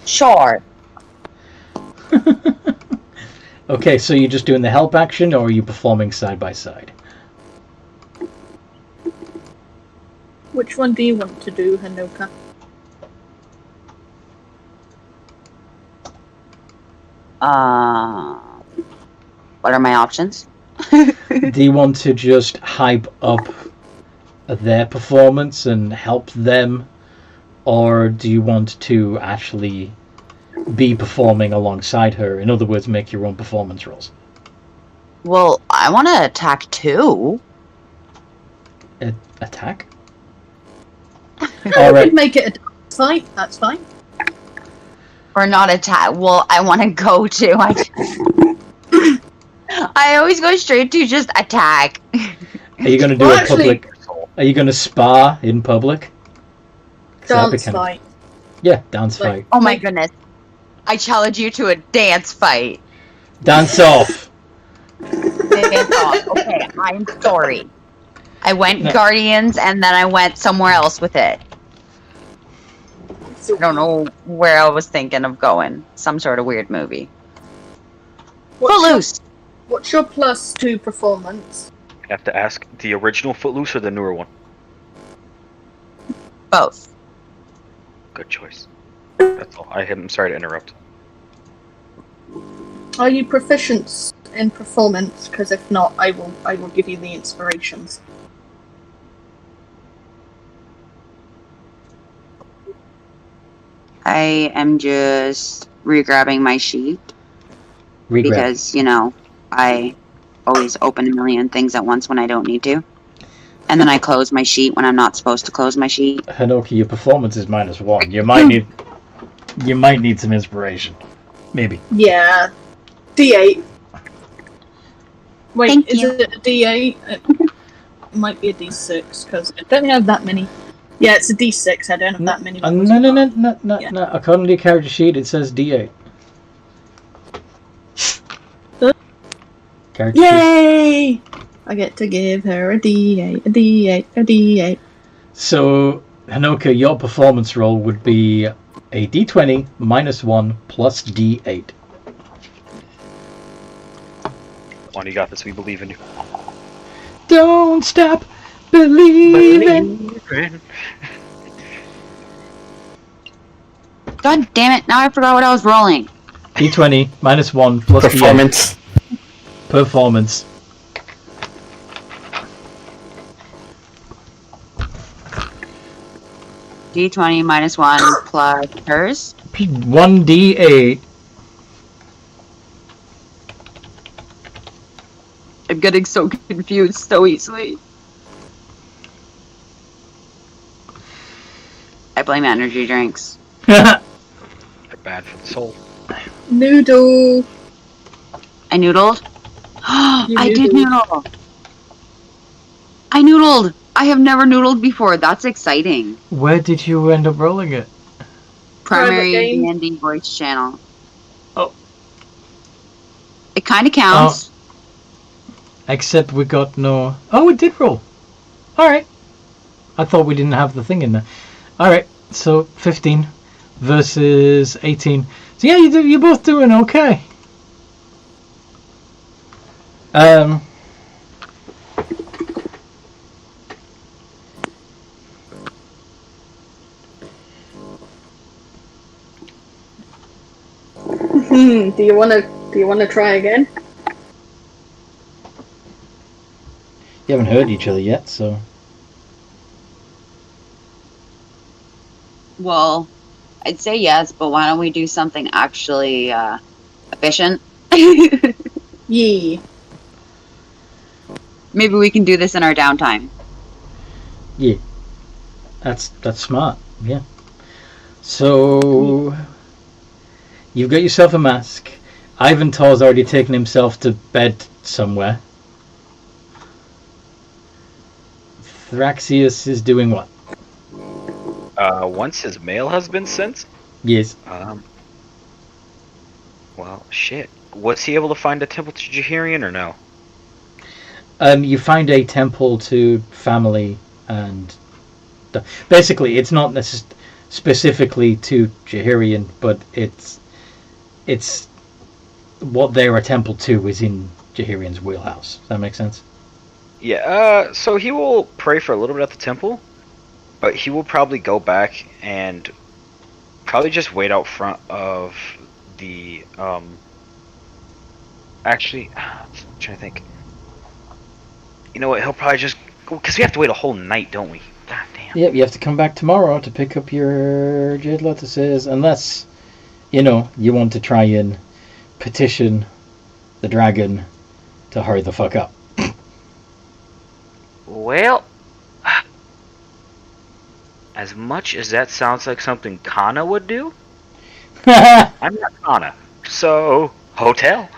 Sure. Okay, so you're just doing the help action, or are you performing side by side? Which one do you want to do, Hanoka? What are my options? Do you want to just hype up their performance and help them, or do you want to actually be performing alongside her? In other words, make your own performance rolls. Well, I want to attack too. Attack? I could make it a fight, that's fine. Or not attack. Well, I want to go to. I always go straight to just attack. Are you going to do a public... Are you going to spar in public? Dance fight. Yeah, dance fight. Oh my goodness. I challenge you to a dance fight. Dance off! Dance off. Okay, I'm sorry. I went Guardians and then I went somewhere else with it. I don't know where I was thinking of going. Some sort of weird movie. Footloose! What's your +2 performance? I have to ask, the original Footloose or the newer one? Both. Good choice. That's all. I'm sorry to interrupt. Are you proficient in performance? Because if not, I will give you the inspirations. I am just re-grabbing my sheet. Because, you know, I always open a million things at once when I don't need to. And then I close my sheet when I'm not supposed to close my sheet. Hanoki, your performance is -1. You might need some inspiration. Maybe. Yeah. D8. Wait, Thank is you. it a D8? It might be a D6, because I don't have that many. Yeah, it's a D6, I don't have that many. No. According to your character sheet, it says D8. Character Yay! I get to give her a D8, a D8, a D8. So, Hanoka, your performance roll would be a D20 -1 plus D8. Come on, you got this. We believe in you. Don't stop believing. God damn it, now I forgot what I was rolling. D20 -1 plus Performance. D8. Performance. D20 -1 plus hers. 1D8. I'm getting so confused so easily. I blame energy drinks. They're bad for the soul. Noodle. I noodled? You I did noodle. I noodled. I have never noodled before. That's exciting. Where did you end up rolling it? Primary game. D&D voice channel. Oh. It kind of counts. Except we got no... Oh, it did roll. Alright. I thought we didn't have the thing in there. Alright, so 15 versus 18. So yeah, you're both doing okay. Do you wanna try again? You haven't heard each other yet, so... Well, I'd say yes, but why don't we do something actually efficient? Yeah. Maybe we can do this in our downtime. Yeah. That's smart. Yeah. So you've got yourself a mask. Ivan Tor's already taken himself to bed somewhere. Thraxius is doing what? Once his mail has been sent. Yes. Well, shit. Was he able to find a temple to Jahirian or no? You find a temple to family, and basically, it's not specifically to Jahirian, but it's what they're a temple to is in Jahirian's wheelhouse. Does that make sense? Yeah. So he will pray for a little bit at the temple, but he will probably go back and probably just wait out front of the Actually, I'm trying to think. You know what? He'll probably just go because we have to wait a whole night, don't we? God damn. Yep, you have to come back tomorrow to pick up your Jade Lotuses, unless, you want to try and petition the dragon to hurry the fuck up. Well, as much as that sounds like something Kana would do, I'm not Kana, so hotel.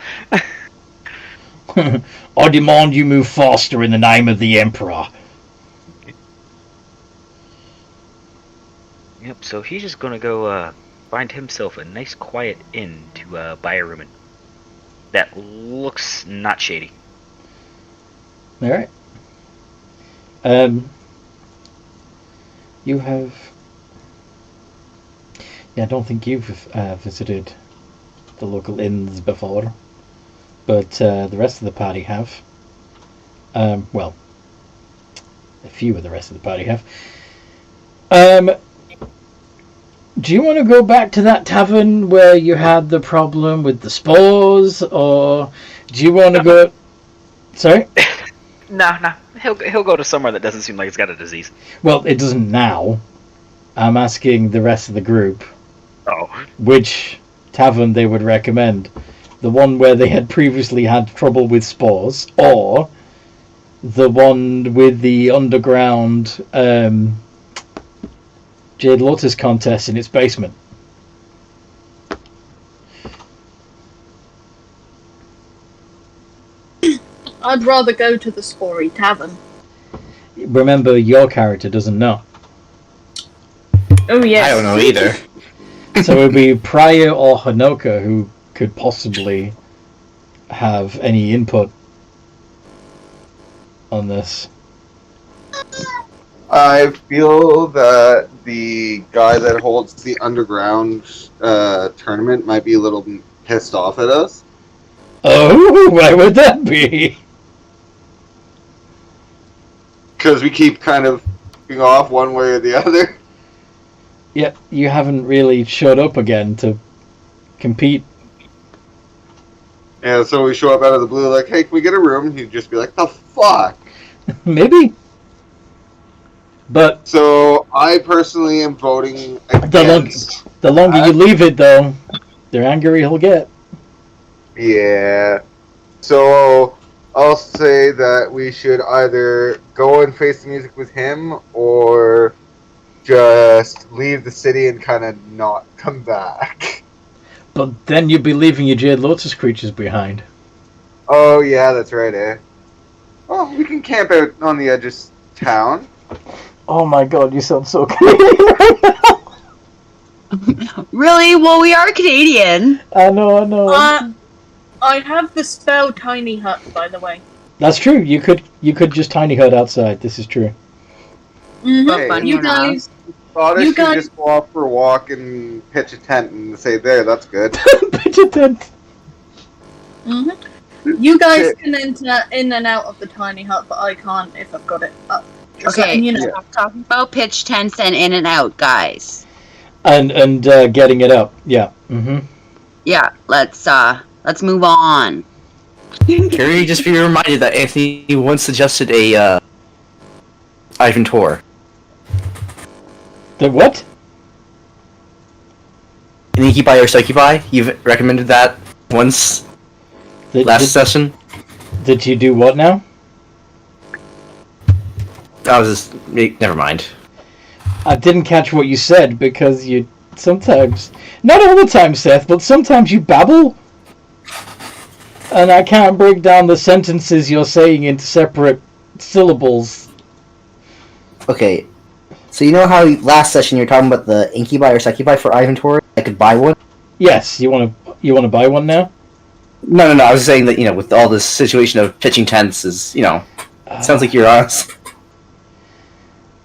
I demand you move faster in the name of the Emperor. Yep, so he's just gonna go find himself a nice quiet inn to buy a room in. That looks not shady. Alright. You have... Yeah, I don't think you've visited the local inns before, but the rest of the party have. Well, a few of the rest of the party have. Do you want to go back to that tavern where you had the problem with the spores, or do you want to go... Sorry? No. He'll go to somewhere that doesn't seem like it's got a disease. Well, it doesn't now. I'm asking the rest of the group. Oh. Which tavern they would recommend. The one where they had previously had trouble with spores, or the one with the underground Jade Lotus contest in its basement. I'd rather go to the Spory Tavern. Remember, your character doesn't know. Oh, yes. I don't know either. So it would be Priya or Hanoka who could possibly have any input on this. I feel that the guy that holds the underground tournament might be a little pissed off at us. Oh, why would that be? Because we keep kind of going off one way or the other. Yep, you haven't really showed up again to compete. Yeah, so we show up out of the blue like, hey, can we get a room? He'd just be like, the fuck? Maybe. But So I personally am voting against. the longer you leave it, though, the angrier he'll get. Yeah. So I'll say that we should either go and face the music with him or just leave the city and kind of not come back. But then you'd be leaving your Jade Lotus creatures behind. Oh, yeah, that's right, eh? Oh, we can camp out on the edge of town. Oh my god, you sound so Canadian right now. Really? Well, we are Canadian. I know. I have the spell Tiny Hut, by the way. That's true. You could just tiny hut outside. This is true. Mm-hmm. Hey, You guys... Thought I You should guys- just go off for a walk and pitch a tent and say, there, that's good. Pitch a tent. Mm-hmm. You guys can enter in and out of the Tiny Hut, but I can't if I've got it up. Just Okay, letting you know. stop talking about pitch tents and in and out, guys. And getting it up. Yeah. Mm-hmm. Yeah, let's move on. Carrie, just be reminded that Anthony once suggested a Ivan tour. The what? Inikibai or Psychibai? You've recommended that once last session. Did you do what now? I was just... Never mind. I didn't catch what you said because you sometimes... Not all the time, Seth, but sometimes you babble. And I can't break down the sentences you're saying into separate syllables. Okay. So you know how last session you were talking about the Incubi or Succubi for inventory? I could buy one? Yes, you want to buy one now? No. I was saying that, with all this situation of pitching tents is, sounds like you're honest.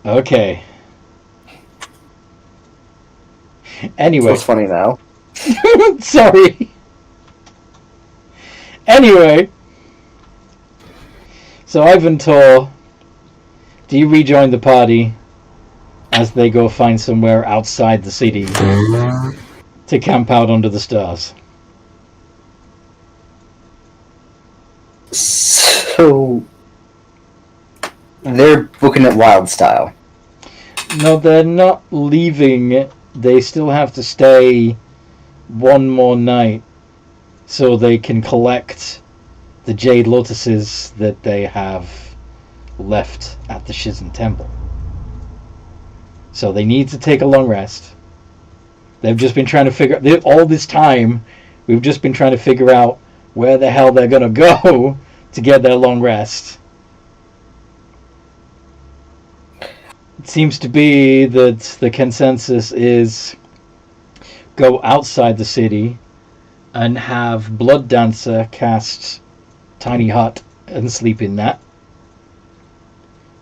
Okay. Anyway. What's funny now? Sorry. Anyway. So Ivantor, do you rejoin the party as they go find somewhere outside the city to camp out under the stars? So they're booking it wild style. No, they're not leaving. They still have to stay one more night so they can collect the Jade Lotuses that they have left at the Shizen Temple. So they need to take a long rest. They've just been trying to figure... All this time, we've just been trying to figure out where the hell they're going to go to get their long rest. It seems to be that the consensus is go outside the city and have Blood Dancer cast Tiny Hut and sleep in that.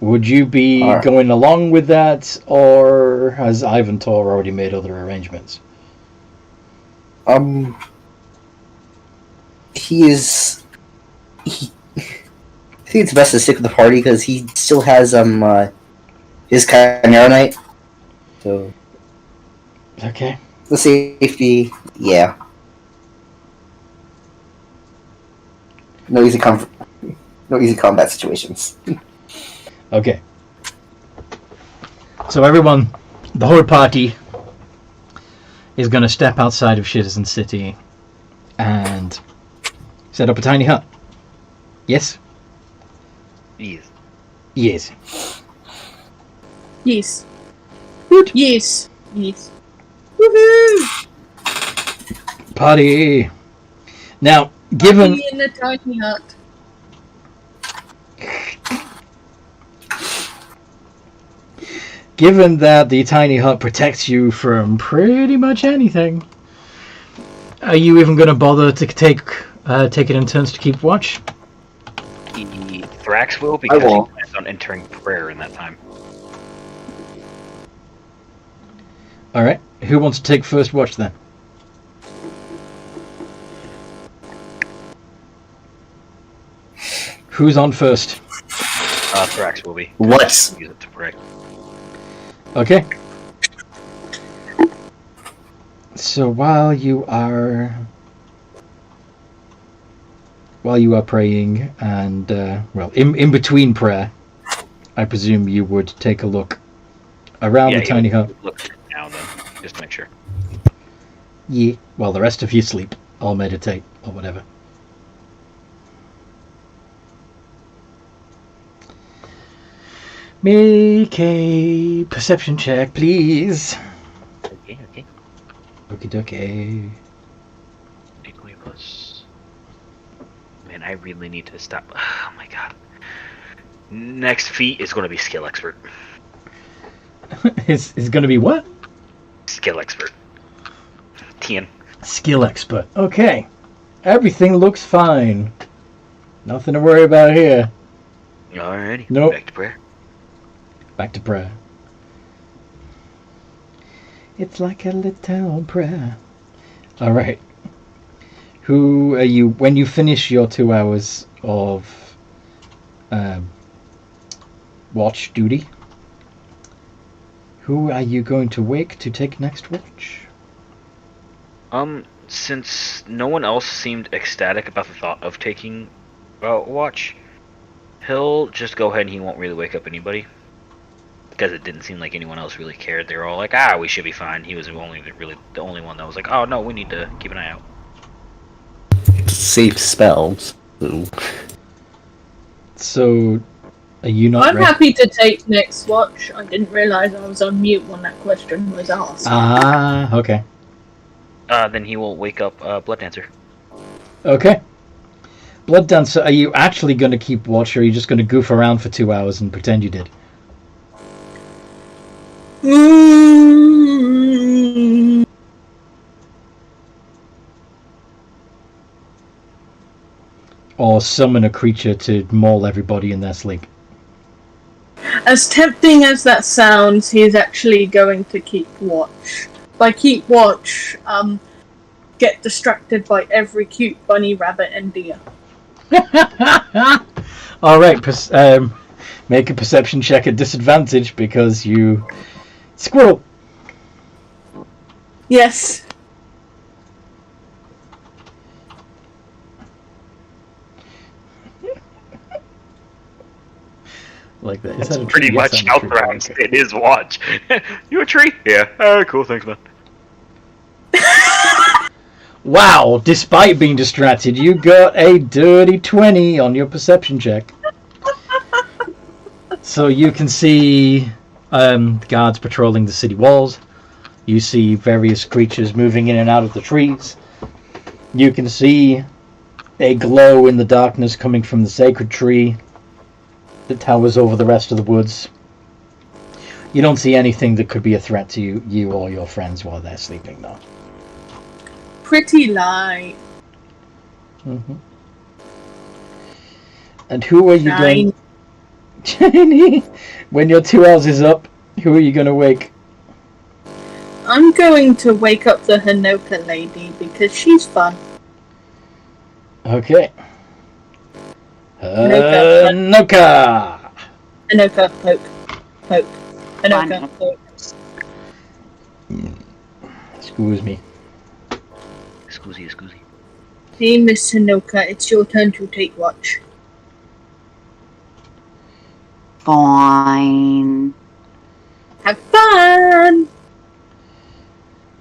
Would you be going along with that, or has Ivantor already made other arrangements? He is... I think it's best to stick with the party because he still has his Chimera Knight. So okay. The safety, yeah. No easy combat situations. Okay. So everyone, the whole party is going to step outside of Shizen City and set up a tiny hut. Yes? Yes. Yes. Yes. Good. Yes. Yes. Woohoo! Party. Now, given... Party in the tiny hut. Given that the tiny hut protects you from pretty much anything, are you even going to bother to take it in turns to keep watch? Thrax will, because he plans on entering prayer in that time. Alright, who wants to take first watch then? Who's on first? Thrax will be. What? Use it to pray. Okay. So while you are praying and in between prayer, I presume you would take a look around the tiny hut. Look now and then, just to make sure. Yeah. While the rest of you sleep, I'll meditate or whatever. Make a perception check, please. Okay. Okie dokie. Man, I really need to stop. Oh my god. Next feat is going to be skill expert. Is going to be what? Skill expert. TN. Skill expert. Okay. Everything looks fine. Nothing to worry about here. Alrighty. Nope. Back to prayer. Back to prayer. It's like a little prayer. Alright. Who are you... When you finish your 2 hours of watch duty, who are you going to wake to take next watch? Since no one else seemed ecstatic about the thought of taking watch, he'll just go ahead and he won't really wake up anybody. Because it didn't seem like anyone else really cared. They were all like, we should be fine. He was the only one that was like, oh no, we need to keep an eye out. Safe spells. So, Are you not I'm ready? happy to take next watch. I didn't realise I was on mute when that question was asked. Ah, okay. Then he will wake up Blood Dancer. Okay. Blood Dancer, are you actually going to keep watch, or are you just going to goof around for 2 hours and pretend you did? Or summon a creature to maul everybody in their sleep? As tempting as that sounds, he is actually going to keep watch. By keep watch, get distracted by every cute bunny, rabbit, and deer. Alright, make a perception check at disadvantage because you... Squirrel! Yes. Like that. Is That's that a tree? pretty Yes, much I'm a tree. outright Okay. in his watch. You a tree? Yeah. Cool, thanks, man. Wow, despite being distracted, you got a dirty 20 on your perception check. So you can see guards patrolling the city walls. You see various creatures moving in and out of the trees. You can see a glow in the darkness coming from the sacred tree that towers over the rest of the woods. You don't see anything that could be a threat to you or your friends while they're sleeping, though. Pretty light. Mm-hmm. And who are you Shiny. going... Shiny! When your 2 hours is up, who are you going to wake? I'm going to wake up the Hinoka lady because she's fun. Okay. Hinoka. Hinoka! Hinoka, poke. Hinoka, poke. Excuse me. Excuse. Hey, Miss Hinoka, it's your turn to take watch. Fine. Have fun!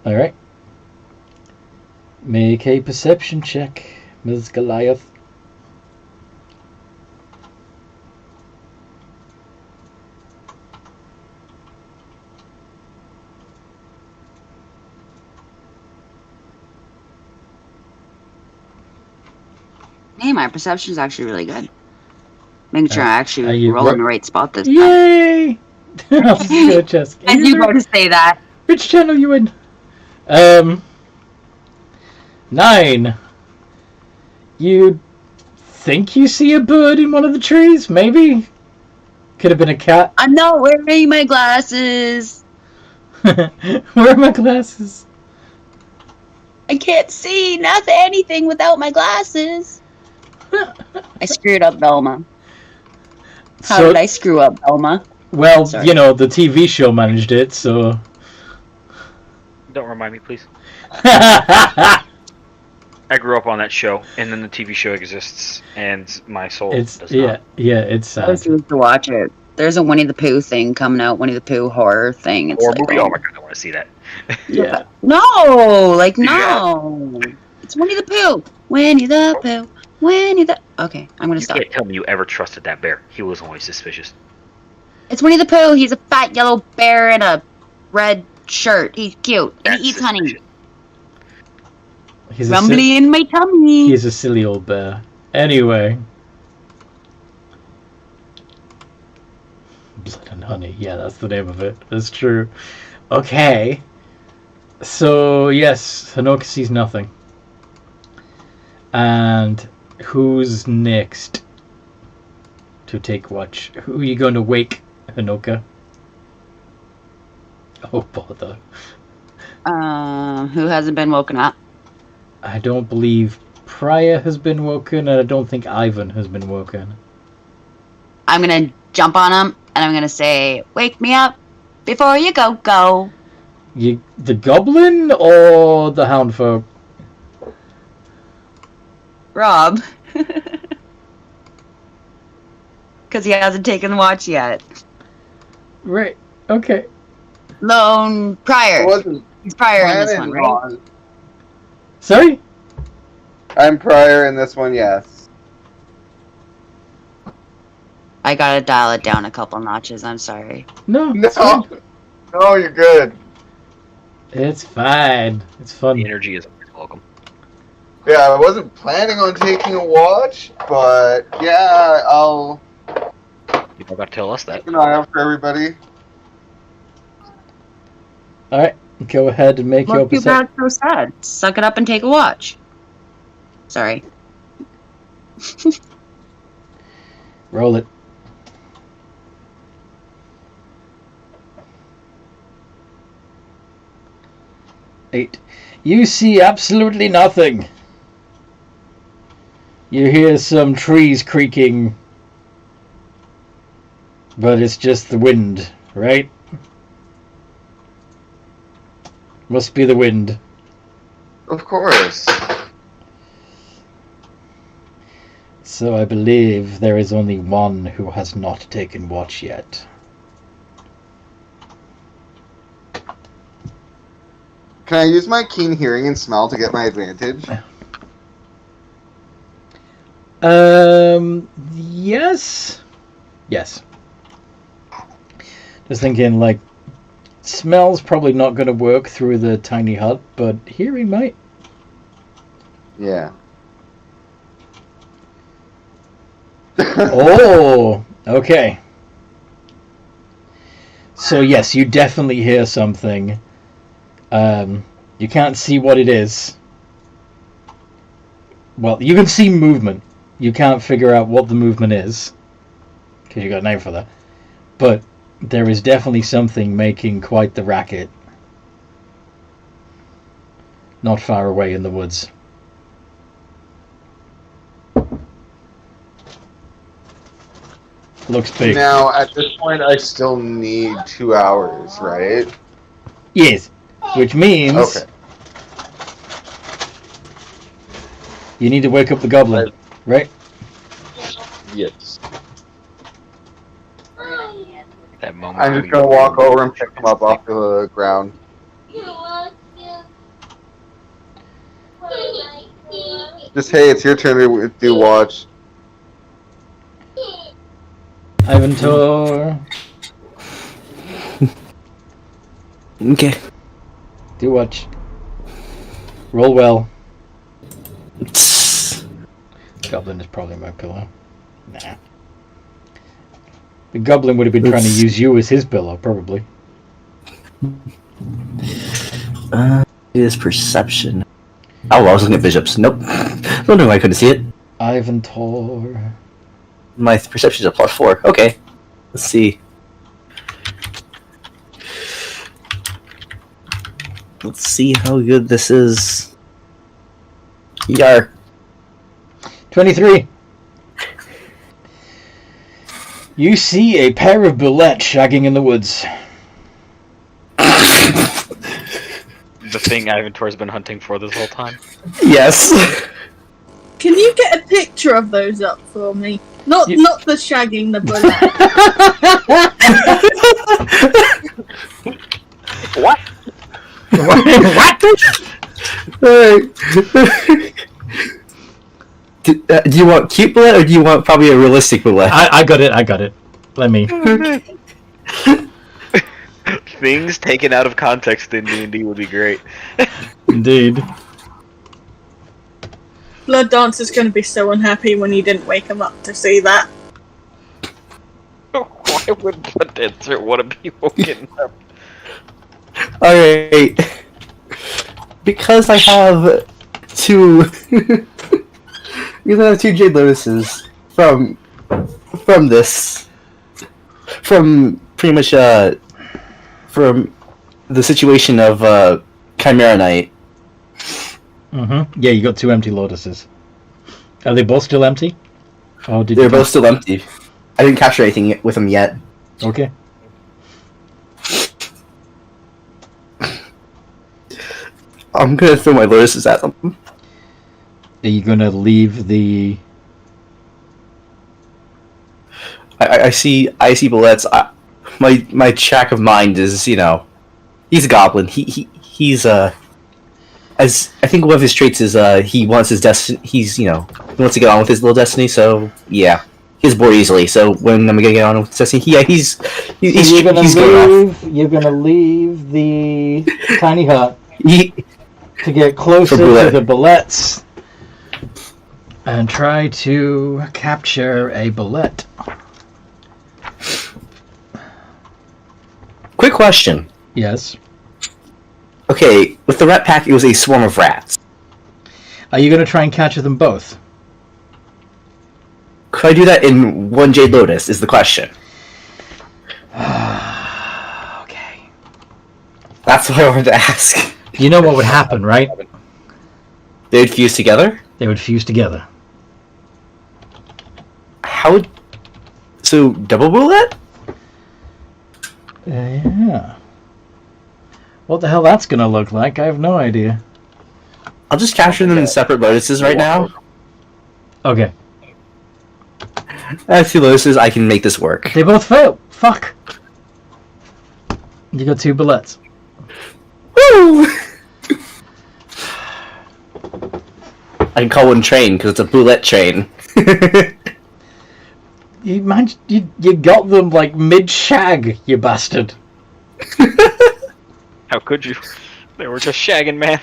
Alright. Make a perception check, Ms. Goliath. Hey, my perception is actually really good. Making sure I are actually you roll in the right spot this time. Yay! Just I do go to say that. which channel you in? 9. You think you see a bird in one of the trees? Maybe? Could have been a cat. I'm not wearing my glasses. Where are my glasses? I can't see anything without my glasses. I screwed up, Velma. How did I screw up, Velma? Well, Sorry. you know, the TV show managed it, so... Don't remind me, please. I grew up on that show, and then the TV show exists, and my soul does not. It's I was used to watch it. There's a Winnie the Pooh thing coming out, Winnie the Pooh horror thing. It's Or like, movie. Oh my god, I want to see that. Yeah. No, no. It's Winnie the Pooh. Winnie the Pooh. Winnie the... Okay, I'm gonna You stop. can't tell me you ever trusted that bear. He was always suspicious. It's Winnie the Pooh. He's a fat yellow bear in a red shirt. He's cute. And That's he eats honey. suspicious. He's Rumbly in my tummy. He's a silly old bear. Anyway. Blood and Honey. Yeah, that's the name of it. That's true. Okay. So, yes, Hinoka sees nothing. And who's next to take watch? Who are you going to wake, Hinoka? Oh, bother. Who hasn't been woken up? I don't believe Priya has been woken, and I don't think Ivan has been woken. I'm gonna jump on him, and I'm gonna say, "Wake me up before you go." The goblin or the hound folk? Rob. Because he hasn't taken the watch yet. Right. Okay. Lone Prior. I wasn't He's Prior in this one, planning right? on- Sorry? I'm prior in this one, yes. I gotta dial it down a couple notches. I'm sorry. No, No, it's fine. no, you're good. It's fine. It's fun. The energy is always welcome. Yeah, I wasn't planning on taking a watch, but yeah, I'll You don't got to tell us that. keep an eye out for everybody. All right, go ahead and make your Look too perception. bad, so sad. Suck it up and take a watch. Sorry. Roll it. Eight. You see absolutely nothing. You hear some trees creaking, but it's just the wind, right? Must be the wind. Of course. So I believe there is only one who has not taken watch yet. Can I use my keen hearing and smell to get my advantage? Yes. Yes. Just thinking, like, smell's probably not going to work through the tiny hut, but hearing might. Yeah. Oh, okay. So yes, you definitely hear something. You can't see what it is. Well, you can see movement. You can't figure out what the movement is, because you got a name for that. But there is definitely something making quite the racket. Not far away in the woods. Looks big. Now, at this point, I still need 2 hours, right? Yes. Which means Okay. you need to wake up the goblin, right? Yes. That moment. I'm just gonna walk over and pick him up off the ground. Just, hey, it's your turn to do watch. Ivantor, Okay. do watch. Roll well. Goblin is probably my pillow. Nah. The goblin would have been trying to use you as his pillow, probably. It is perception. Oh, I was looking at bishops. Nope. Don't know why I couldn't see it. Ivantor. My perception is a +4. Okay. Let's see. Let's see how good this is. Yar. 23. You see a pair of bullets shagging in the woods. The thing Ivantor's been hunting for this whole time. Yes. Can you get a picture of those up for me? Not the shagging the bullet. What? Do you want cute bullet or do you want probably a realistic bullet? I got it. Let me. Things taken out of context in D&D would be great. Indeed. Blood Dancer's going to be so unhappy when you didn't wake him up to see that. Why would Blood Dancer want to be woken up? Alright. Because I have two... because I have two Jade Lotuses from this. From pretty much, from the situation of, Chimera Knight. Mm-hmm. Yeah, you got 2 empty lotuses. Are they both still empty? Oh, did They're you both still empty. I didn't capture anything with them yet. Okay. I'm gonna throw my lotuses at them. Are you gonna leave the... I see bullets. My track of mind is, you know, he's a goblin. He's as I think one of his traits is he wants his destiny. He wants to get on with his little destiny. So yeah. he's bored easily. So when I'm gonna get on with Ceci, he's you're gonna going off. You're gonna leave the tiny hut He, to get closer bullet. to the bullets and try to capture a bullet. Quick question. Yes. Okay, with the rat pack, it was a swarm of rats. Are you gonna try and capture them both? Could I do that in one Jade Lotus? Is the question. Okay. That's what I wanted to ask. You know what would happen, right? They'd fuse together? They would fuse together. How would... So, double bullet? Yeah. What the hell that's gonna look like? I have no idea. I'll just capture them in separate lotuses right now. Okay. I have 2 lotuses, I can make this work. They both fail. Fuck. You got 2 bullets. Woo! I can call one train, because it's a bullet train. You got them like mid-shag, you bastard. How could you? They were just shagging, man.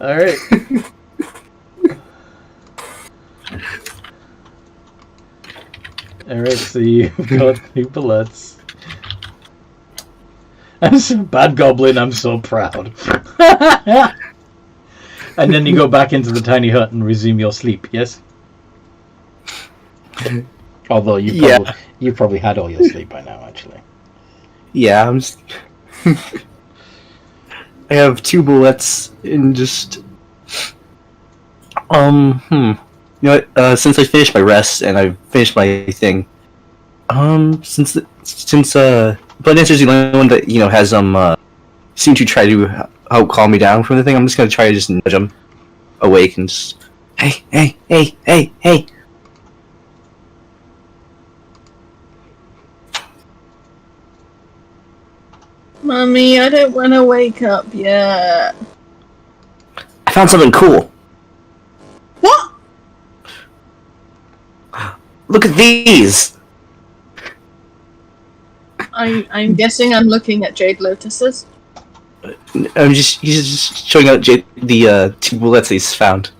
Alright. Alright, so you've got 2 bullets. I'm so bad goblin, I'm so proud. And then you go back into the tiny hut and resume your sleep, yes? Although you probably had all your sleep by now, actually. Yeah, I'm just... I have 2 bullets in just... You know what, since I finished my rest and I finished my thing, since Blood Dancer is the only one that, has, seemed to try to help calm me down from the thing, I'm just gonna try to just nudge him awake and just... Hey! Mummy, I don't want to wake up yet. I found something cool. What? Look at these! I'm guessing I'm looking at Jade Lotuses. He's just showing out the 2 bullets he's found.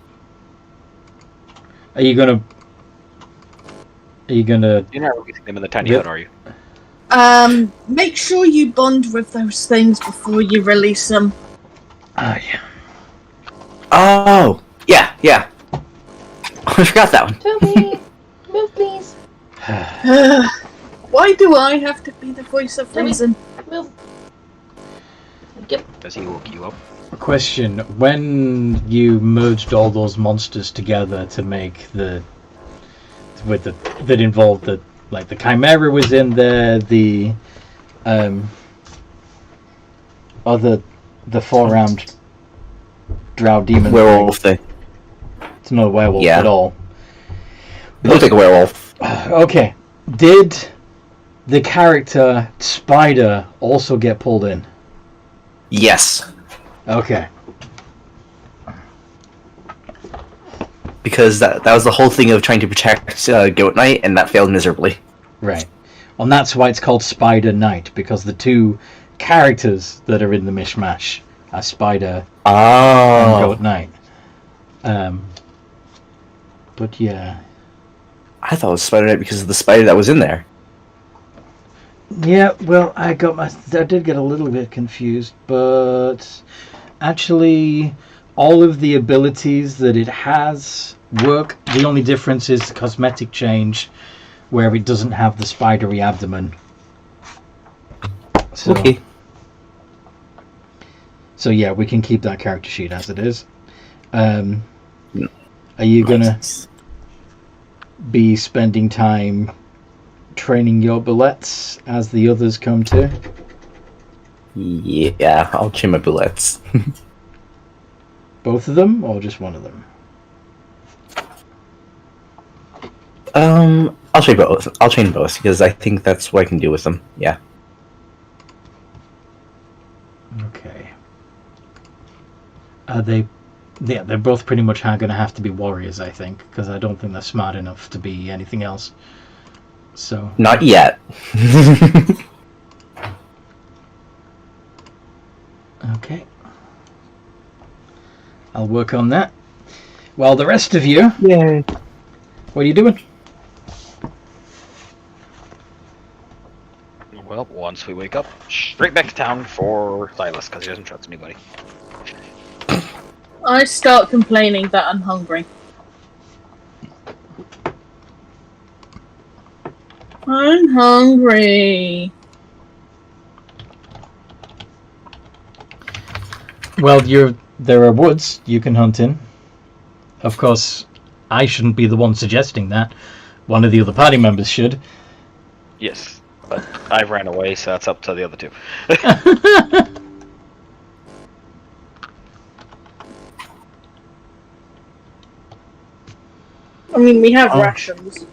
Are you gonna... You're not releasing them in the tiny hut, are you? Make sure you bond with those things before you release them. Yeah. Oh! Yeah. I forgot that one. Toby, move please. Why do I have to be the voice of reason? Move. Yep. Does he woke you up? Question: when you merged all those monsters together to make that involved the Chimera was in there, the 4-armed drow demon Werewolf thing. It's not a werewolf at all. It looks like a werewolf. Okay. Did the character Spider also get pulled in? Yes. Okay. Because that was the whole thing of trying to protect Goat Knight, and that failed miserably. Right. And that's why it's called Spider Knight, because the 2 characters that are in the mishmash are Spider and Goat Knight. But yeah. I thought it was Spider Knight because of the spider that was in there. Yeah, well, I did get a little bit confused, but actually all of the abilities that it has work. The only difference is the cosmetic change, where it doesn't have the spidery abdomen. So, Okay. So yeah, we can keep that character sheet as it is. Are you gonna be spending time training your bullets as the others come to? Yeah, I'll train my bullets. Both of them, or just one of them? I'll train both. I'll train both because I think that's what I can do with them. Yeah. Okay. Are they? Yeah, they're both pretty much going to have to be warriors, I think, because I don't think they're smart enough to be anything else. So Not yet. okay, I'll work on that. Well, the rest of you, Yay. what are you doing? Well, once we wake up, straight back to town for Silas, because he doesn't trust anybody. I start complaining that I'm hungry. I'm hungry. Well, there are woods you can hunt in. Of course, I shouldn't be the one suggesting that. One of the other party members should. Yes, but I ran away, so that's up to the other two. I mean, we have rations.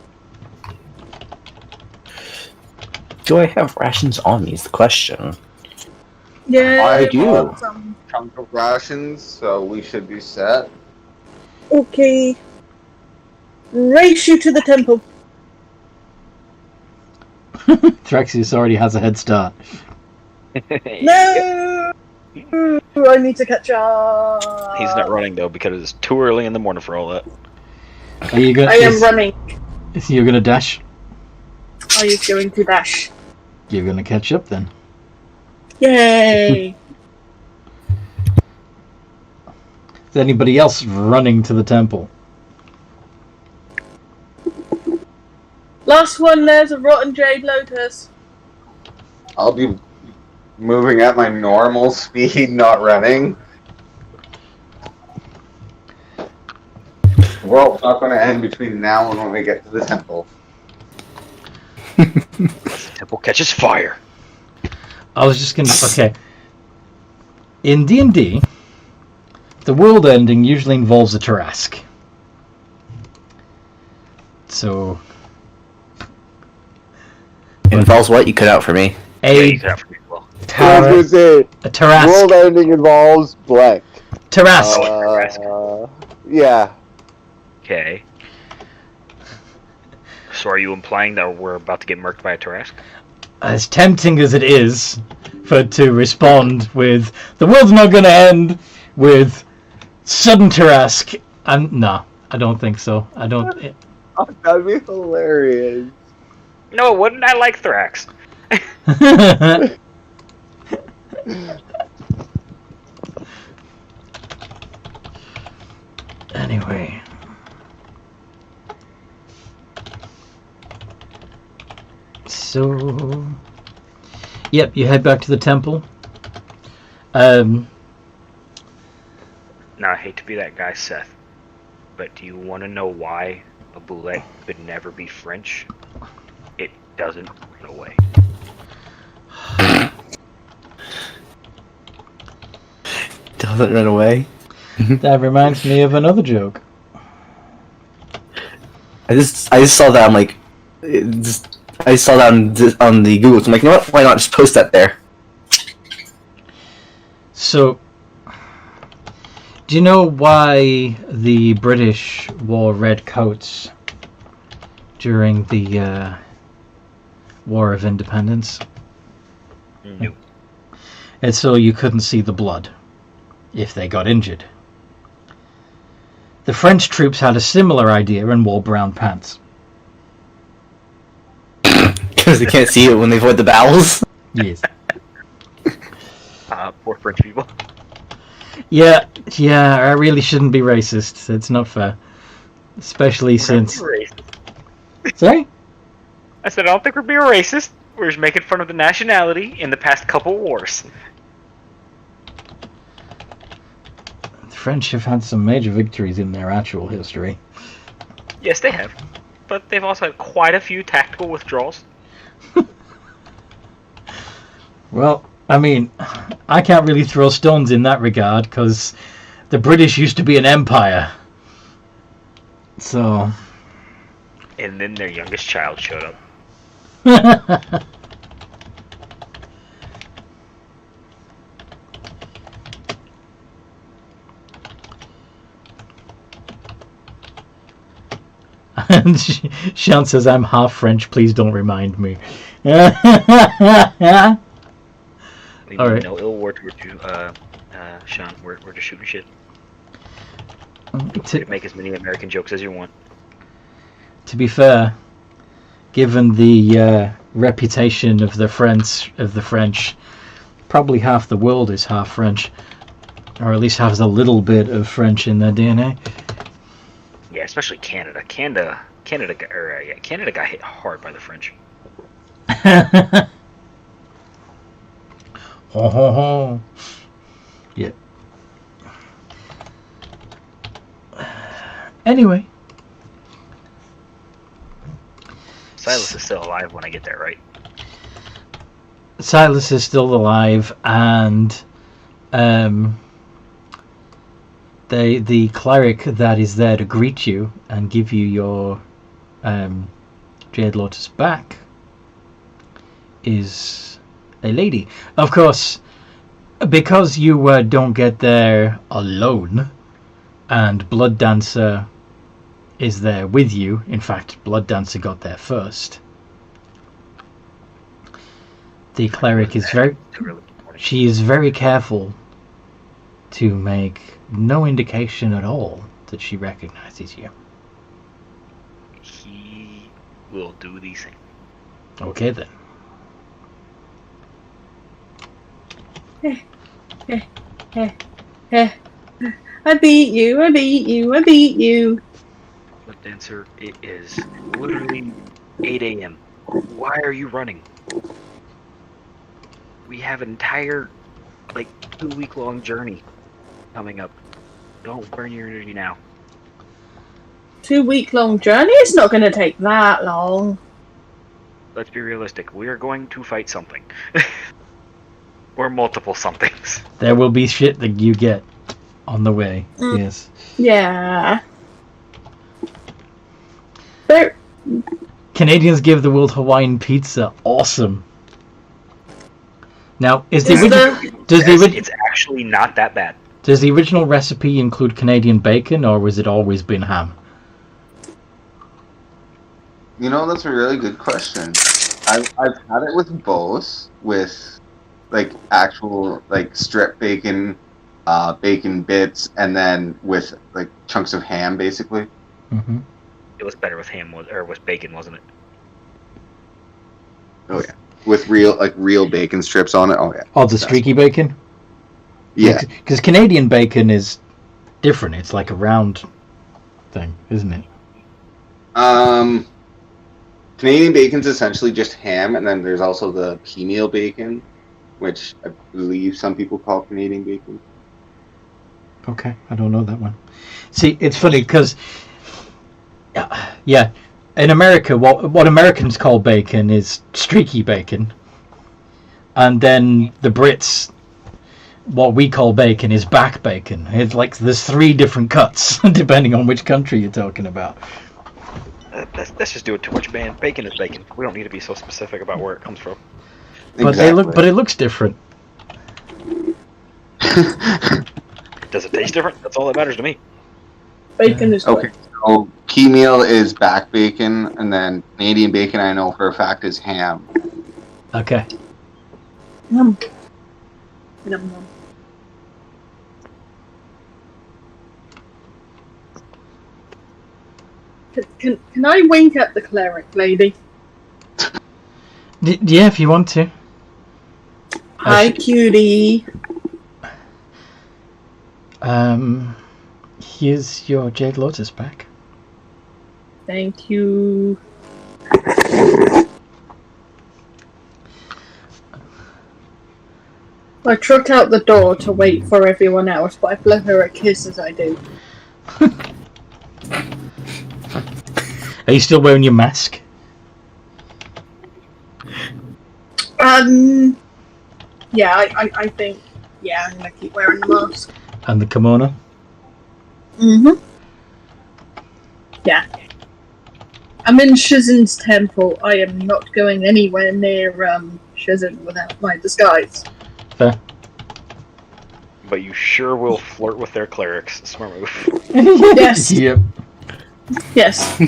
Do I have rations on me is the question. Yeah, I we do. got some. Chunk of rations, so we should be set. Okay. Race you to the temple. Thraxius already has a head start. No! I need to catch up. He's not running though because it's too early in the morning for all that. Are you gonna? I am running. You're gonna dash. Are you going to dash? You're gonna catch up then. Yay! Is anybody else running to the temple? Last one, there's a rotten Jade Lotus. I'll be moving at my normal speed, not running. The world's not going to end between now and when we get to the temple. The temple catches fire. I was just gonna. Okay. In D&D, the world ending usually involves a Tarrasque. So. Involves what? You cut out for me. Yeah, you could have for me as well. I was going to say, A Tarrasque. world ending involves blank. Tarrasque. Yeah. Okay. So are you implying that we're about to get murked by a Tarrasque? As tempting as it is to respond with the world's not going to end with sudden Tarrasque, no, I don't think so. I don't. Oh, that'd be hilarious. No, it wouldn't. I like Thrax. Anyway. So, yep, you head back to the temple. Now, I hate to be that guy, Seth, but do you want to know why a boulette could never be French? It doesn't run away. Doesn't run away. That reminds me of another joke. I just saw that. I'm like, I saw that on the Google. So I'm like, you know what? Why not just post that there? So, do you know why the British wore red coats during the War of Independence? No. It's so you couldn't see the blood if they got injured. The French troops had a similar idea and wore brown pants. Because they can't see it when they avoid the bowels. Yes. Poor French people. Yeah, I really shouldn't be racist. It's not fair. Especially since... Sorry? I said I don't think we're being racist. We're just making fun of the nationality in the past couple wars. The French have had some major victories in their actual history. Yes, they have. But they've also had quite a few tactical withdrawals. Well, I mean, I can't really throw stones in that regard, because the British used to be an empire. So... And then their youngest child showed up. And Sean says, I'm half French, please don't remind me. All right. No ill war towards you, Sean. We're just shooting shit. To make as many American jokes as you want. To be fair, given the reputation of the French, probably half the world is half French, or at least has a little bit of French in their DNA. Yeah, especially Canada. Canada got hit hard by the French. Ho ho ho. Yeah. Anyway. Silas is still alive when I get there, right? Silas is still alive, and the cleric that is there to greet you and give you your Jade Lotus back is a lady. Of course, because you don't get there alone, and Blood Dancer is there with you. In fact, Blood Dancer got there first. The cleric is she is very careful to make no indication at all that she recognizes you. He will do the same. Okay then. I beat you, I beat you, I beat you. Blood Dancer, it is literally 8 a.m. Why are you running? We have an entire, 2-week-long journey coming up. Don't burn your energy now. 2-week-long journey? It's not going to take that long. Let's be realistic. We are going to fight something. Or multiple somethings. There will be shit that you get on the way. Yes. Yeah. There. Canadians give the world Hawaiian pizza. Awesome. Now, it's actually not that bad. Does the original recipe include Canadian bacon, or was it always been ham? You know, that's a really good question. I've had it with both, with actual strip bacon, bacon bits, and then with chunks of ham, basically. Mm-hmm. It was better with ham with bacon, wasn't it? Oh yeah, with real bacon strips on it. Oh yeah. Oh, the streaky bacon. Yeah, because Canadian bacon is different. It's like a round thing, isn't it? Canadian bacon's essentially just ham, and then there's also the pea meal bacon, which I believe some people call Canadian bacon. Okay, I don't know that one. See, it's funny because, yeah, in America, what Americans call bacon is streaky bacon, and then the Brits, what we call bacon is back bacon. It's there's 3 different cuts depending on which country you're talking about. That's just doing too much, man. Bacon is bacon. We don't need to be so specific about where it comes from. But Exactly. it looks different. Does it taste different? That's all that matters to me. Bacon is Okay, so pea meal is back bacon, and then Canadian bacon, I know for a fact, is ham. Okay. Yum. Yum, yum. Can I wink at the cleric lady? Yeah, if you want to. Hi, cutie. Here's your Jade Lotus back. Thank you. I trot out the door to wait for everyone else, but I blow her a kiss as I do. Are you still wearing your mask? Yeah, I think, yeah, I'm gonna keep wearing the mask. And the kimono? Mm-hmm. Yeah. I'm in Shizen's temple. I am not going anywhere near, Shizen without my disguise. Fair. But you sure will flirt with their clerics. Smart move. Yes. Yep. Yes.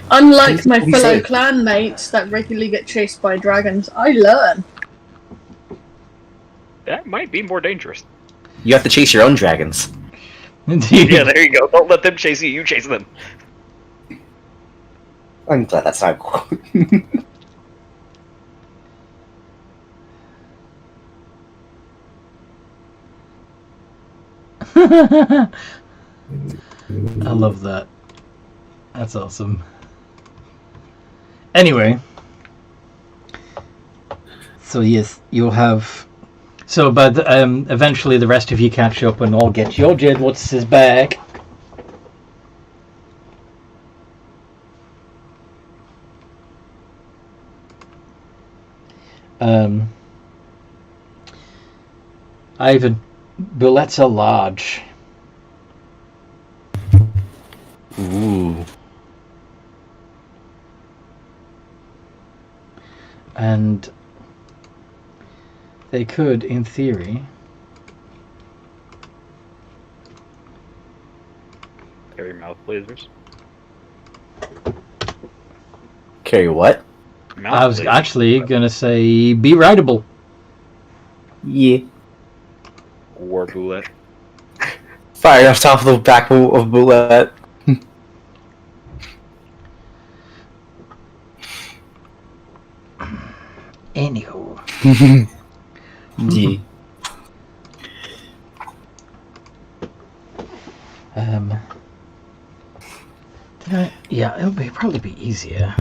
Unlike my Please fellow say. clan mates that regularly get chased by dragons, I learn. That might be more dangerous. You have to chase your own dragons. Indeed. Yeah, there you go. Don't let them chase you. You chase them. I'm glad that's not cool. I love that. That's awesome. Anyway, so yes, you'll have. So, but eventually the rest of you catch up and all get your Jade Lotus back. Ivan, bullets are large. Ooh. And they could, in theory, Carry mouth lasers. Carry what? Mouth I was lasers. actually gonna say be rideable. Yeah. War bullet. Fire off top of the back of bullet. Anywho. Yeah. Yeah, it'll probably be easier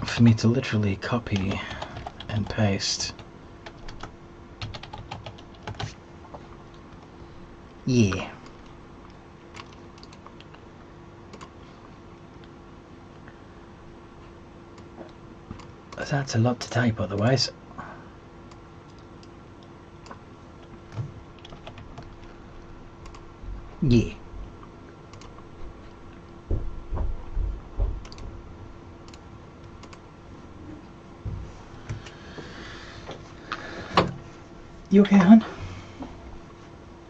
for me to literally copy and paste. Yeah. That's a lot to type otherwise. Yeah. You okay, hon?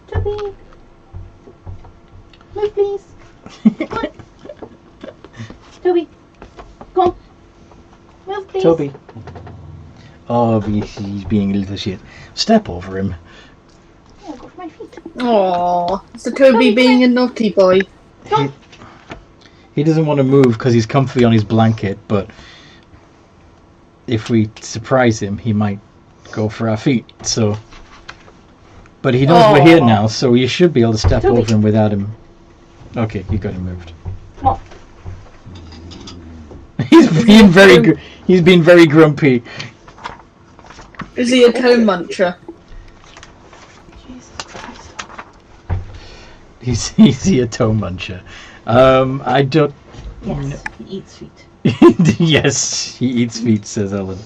Toby. Move, please. Toby. Come on. Move, please. Toby. Oh, he's being a little shit. Step over him. Yeah, go for my feet. Aww. It's the Toby being a naughty boy. He doesn't want to move because he's comfy on his blanket, but if we surprise him, he might go for our feet, so... But he knows we're here now, so you should be able to step Toby. over him without him... Okay, you got him moved. Come on. He's been very grumpy. Is he a toe muncher? Jesus Christ. He's a toe muncher. I don't... Yes, he eats feet. Yes, he eats feet, says Ellen.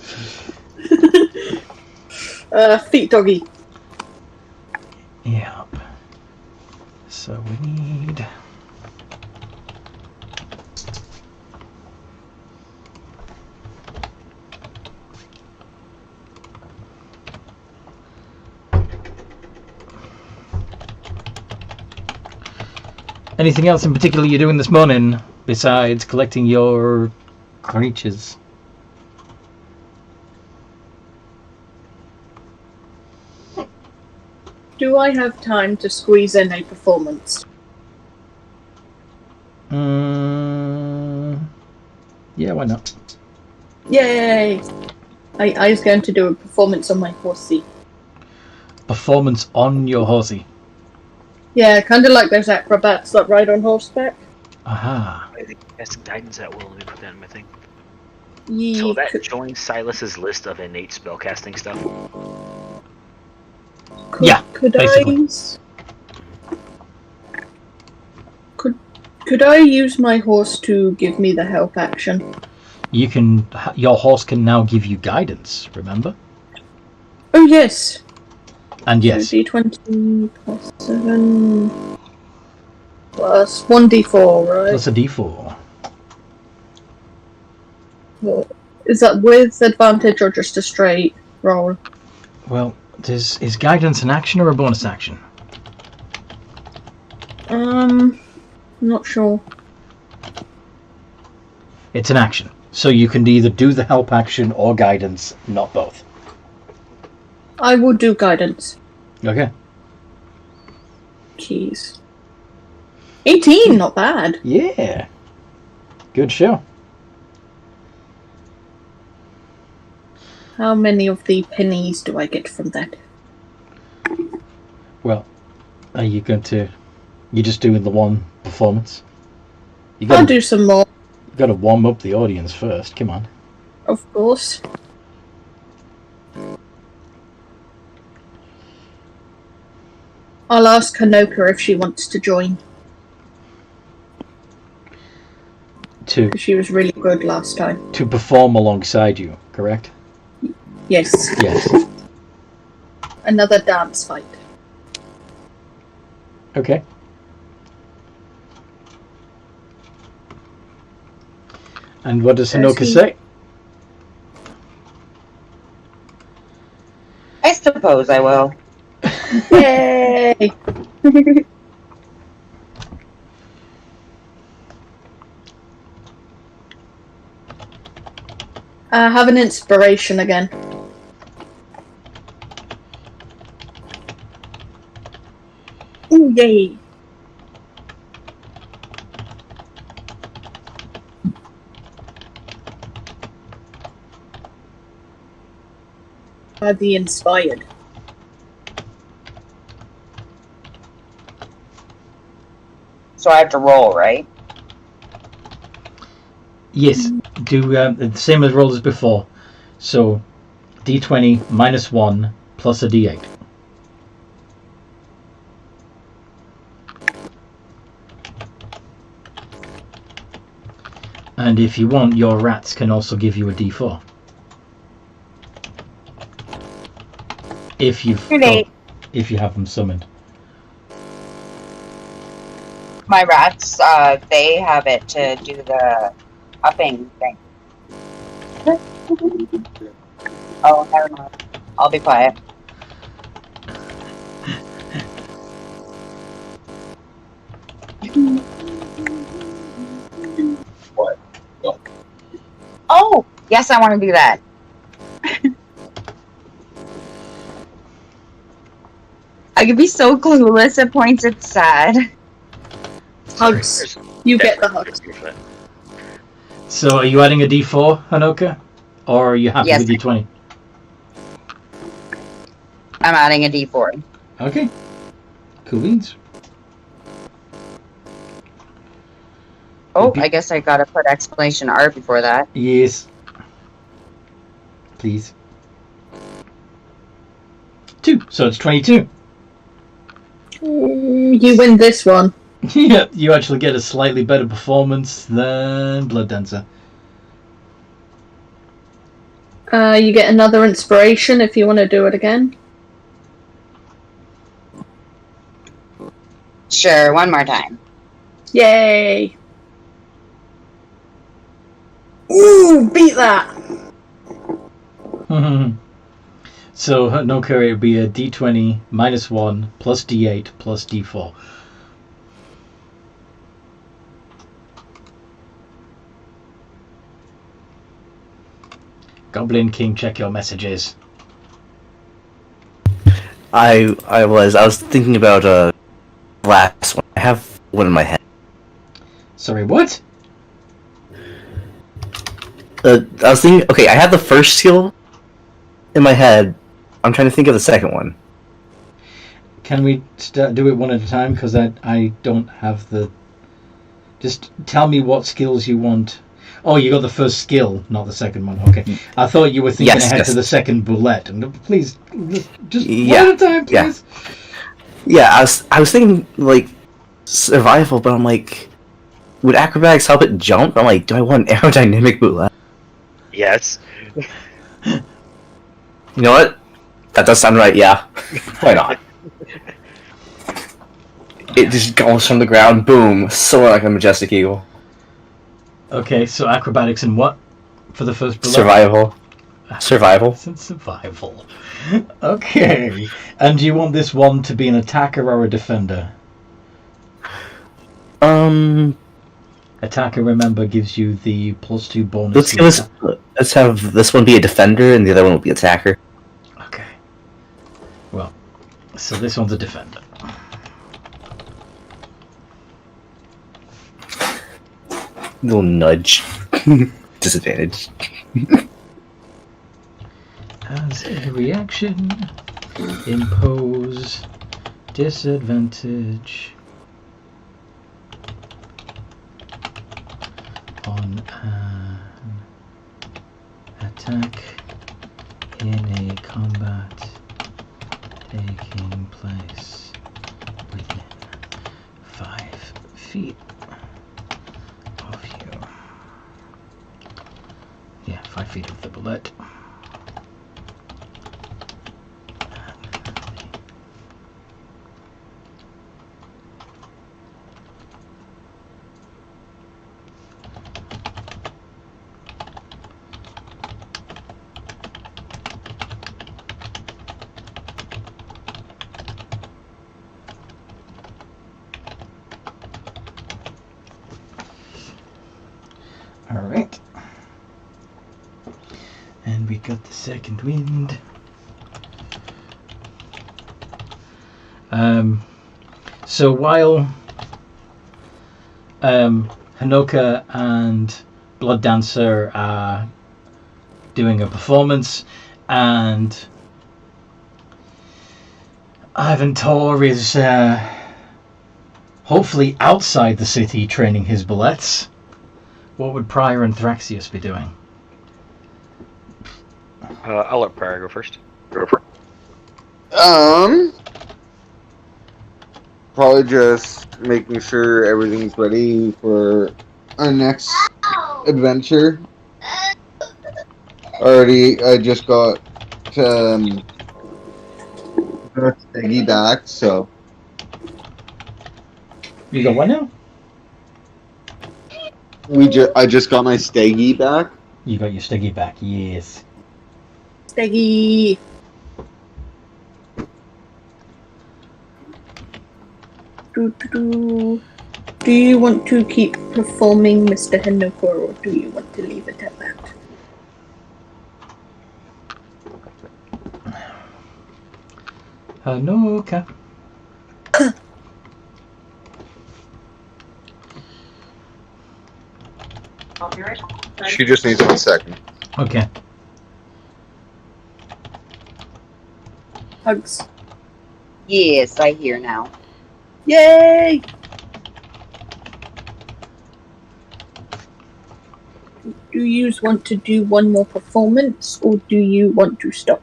Feet doggy. Yep. So we need... Anything else in particular you're doing this morning besides collecting your creatures? Do I have time to squeeze in a performance? Yeah, why not? Yay! I was going to do a performance on my horsey. Performance on your horsey. Yeah, kind of like those acrobats that ride on horseback. Aha. I think that's guidance at will. Let me put that in my thing. Yeah, So that joins Silas's list of innate spellcasting stuff. Yeah, Could basically. Could I use my horse to give me the help action? You can... Your horse can now give you guidance, remember? Oh yes. And yes, So D20 plus 7 plus 1d4, right? plus a d4. Is that with advantage or just a straight roll? Well, is guidance an action or a bonus action? I'm not sure. It's an action. So you can either do the help action or guidance, not both. I will do guidance. Okay. Keys. 18, not bad. Yeah. Good show. How many of the pennies do I get from that? Well, are you going to... You're just doing the one performance? I'll do some more. You've got to warm up the audience first. Come on. Of course. I'll ask Hanoka if she wants to join. Because she was really good last time. To perform alongside you, correct? Yes. Yes. Another dance fight. Okay. And what does Hanoka say? I suppose I will. Yay! Have an inspiration again. Ooh, yay! The inspired. So I have to roll, right? Yes. Do the same as roll as before. So, d20 minus 1 plus a d8. And if you want, your rats can also give you a d4. If you have them summoned. My rats, they have it to do the upping thing. Oh, never mind. I'll be quiet. What? Oh, yes, I want to do that. I could be so clueless at points, it's sad. Hugs. You get the hugs. So, are you adding a d4, Hanoka? Or are you happy with d20? I'm adding a d4. Okay. Cool beans. Oh, I guess I gotta put exclamation R before that. Yes. Please. 2. So it's 22. You win this one. Yeah, you actually get a slightly better performance than Blood Dancer. You get another inspiration if you want to do it again. Sure, one more time. Yay! Ooh, beat that! So, Hanoka, it would be a d20 minus 1 plus d8 plus d4. Goblin King, check your messages. I was thinking about last one. I have one in my head. Sorry, what? I was thinking. Okay, I have the first skill in my head. I'm trying to think of the second one. Can we do it one at a time? Because I don't have the... Just tell me what skills you want. Oh, you got the first skill, not the second one. Okay. I thought you were thinking ahead to the second bullet. And please, just one at a time, please. Yeah, I was thinking, like, survival, but I'm like... Would acrobatics help it jump? I'm like, do I want an aerodynamic bootleg? Yes. You know what? That does sound right, yeah. Why not? It just goes from the ground, boom, soar like a majestic eagle. Okay, so acrobatics and what? For the first bullet? Survival. Survival. Survival. Okay. And do you want this one to be an attacker or a defender? Attacker, remember, gives you the +2 bonus. Let's have this one be a defender, and the other one will be attacker. Okay. Well, so this one's a defender. Little nudge. Disadvantage. As a reaction, impose disadvantage on an attack in a combat taking place within 5 feet of you. Yeah, 5 feet of the bullet. Alright. And we got the second wind. So while Hanoka and Blood Dancer are doing a performance, and Ivan Tor is hopefully outside the city training his bullets, what would Prior and Thraxius be doing? I'll let Prior go first. Probably just making sure everything's ready for our next adventure. I just got Steggy back, so. You got what now? I just got my Steggy back. You got your Steggy back, yes. Steggy. Do you want to keep performing, Mr. Hanoka, or do you want to leave it at that? Hanoka. She just needs 1 second. Okay. Hugs. Yes, I hear now. Yay! Do you want to do one more performance, or do you want to stop?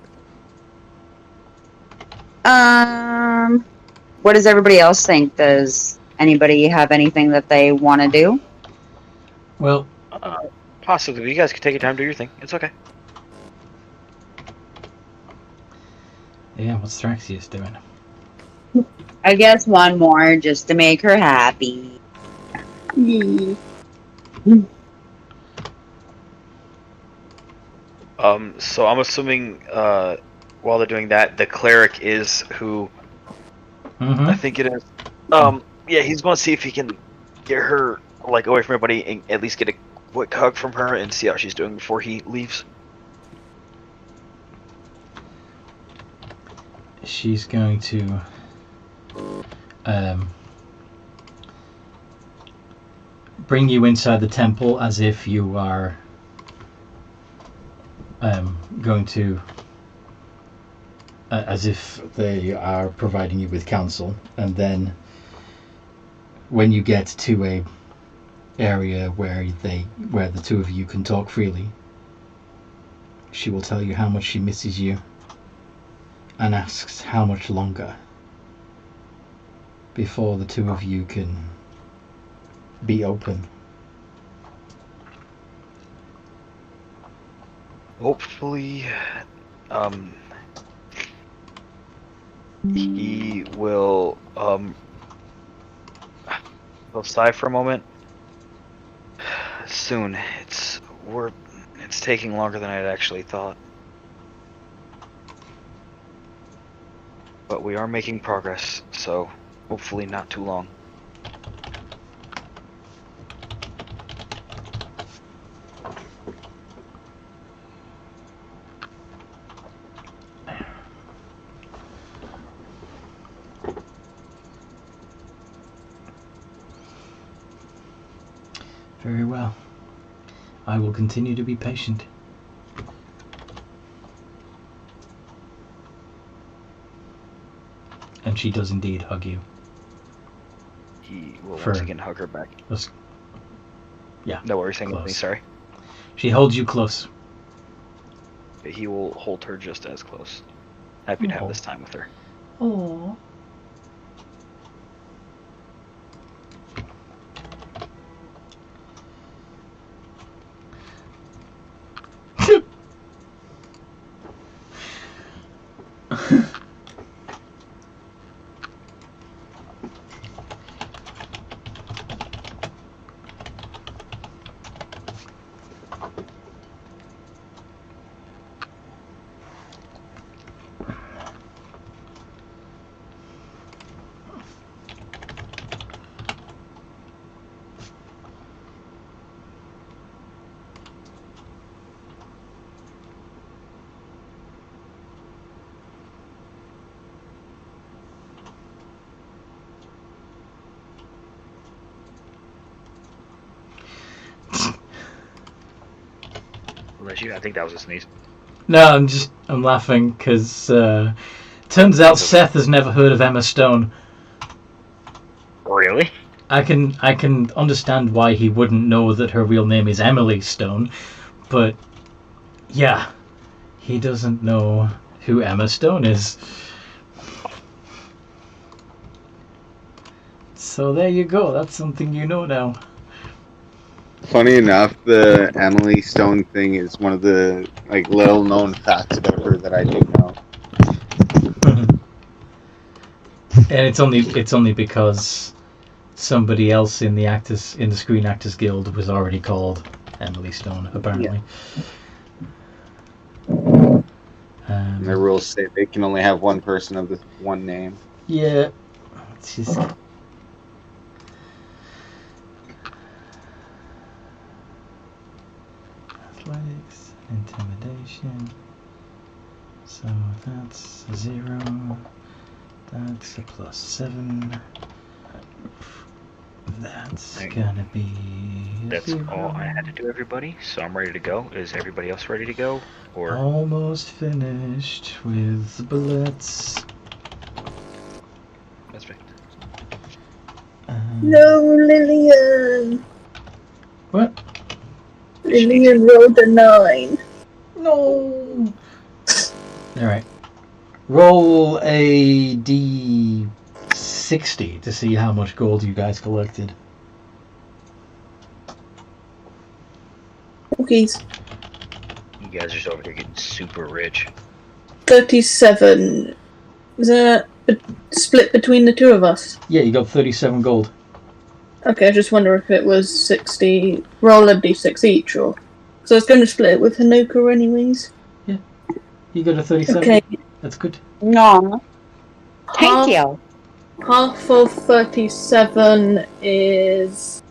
What does everybody else think? Does anybody have anything that they want to do? Well, Possibly. You guys can take your time, do your thing. It's okay. yeah, what's Thraxius doing? I guess one more just to make her happy. Yeah. So I'm assuming while they're doing that, the cleric is who I think it is. Yeah, he's going to see if he can get her like away from everybody and at least get a quick hug from her and see how she's doing before he leaves. She's going to bring you inside the temple as if you are going to as if they are providing you with counsel, and then when you get to a area where the two of you can talk freely, she will tell you how much she misses you and asks how much longer before the two of you can be open. Hopefully, he will he'll sigh for a moment. Soon. It's taking longer than I'd actually thought. But we are making progress, so hopefully not too long. Very well. I will continue to be patient. And she does indeed hug you. He will For- once again hug her back. Yeah. No worries, saying Close. anything, sorry. She holds you close. He will hold her just as close. Happy to have Aw. this time with her. Oh. Unless you, I think that was a sneeze. No, I'm laughing because turns out Seth has never heard of Emma Stone. Really? I can understand why he wouldn't know that her real name is Emily Stone, but yeah, he doesn't know who Emma Stone is. So there you go. That's something you know now. Funny enough, the Emily Stone thing is one of the little known facts about her that I do know. And it's only because somebody else in the Screen Actors Guild was already called Emily Stone, apparently. And the rules say they can only have one person of the one name. Yeah, it's just. Athletics, intimidation. So that's 0. That's a +7. That's Right. gonna be. That's 0. all I had to do, everybody. So I'm ready to go. Is everybody else ready to go? Or Almost finished with the bullets. that's right. No, Lillian. What? Lillian rolled a 9. No. All right. Roll a d60 to see how much gold you guys collected. Cookies. You guys are just over here getting super rich. 37. Is that split between the two of us? Yeah, you got 37 gold. Okay, I just wonder if it was 60. Roll a d6 each, or. So I was going to split it with Hanoka, anyways. You got a 37. Okay. That's good. No. Thank you. Half of 37 is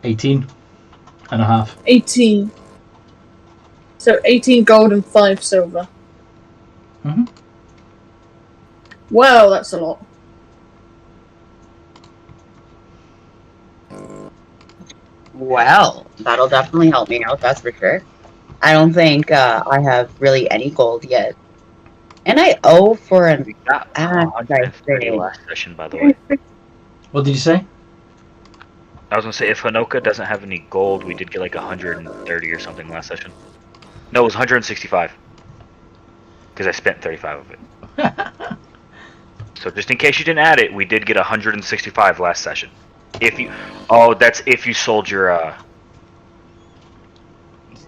18 and a half. 18. So 18 gold and 5 silver. Mhm. Wow, that's a lot. Well, that'll definitely help me out, that's for sure. I don't think I have really any gold yet. And I owe for an We got ad, 130 I say. last session, by the way. What did you say? I was gonna say, if Hanoka doesn't have any gold, we did get like 130 or something last session. No, it was 165. Because I spent 35 of it. So just in case you didn't add it, we did get 165 last session. If you, that's if you sold your.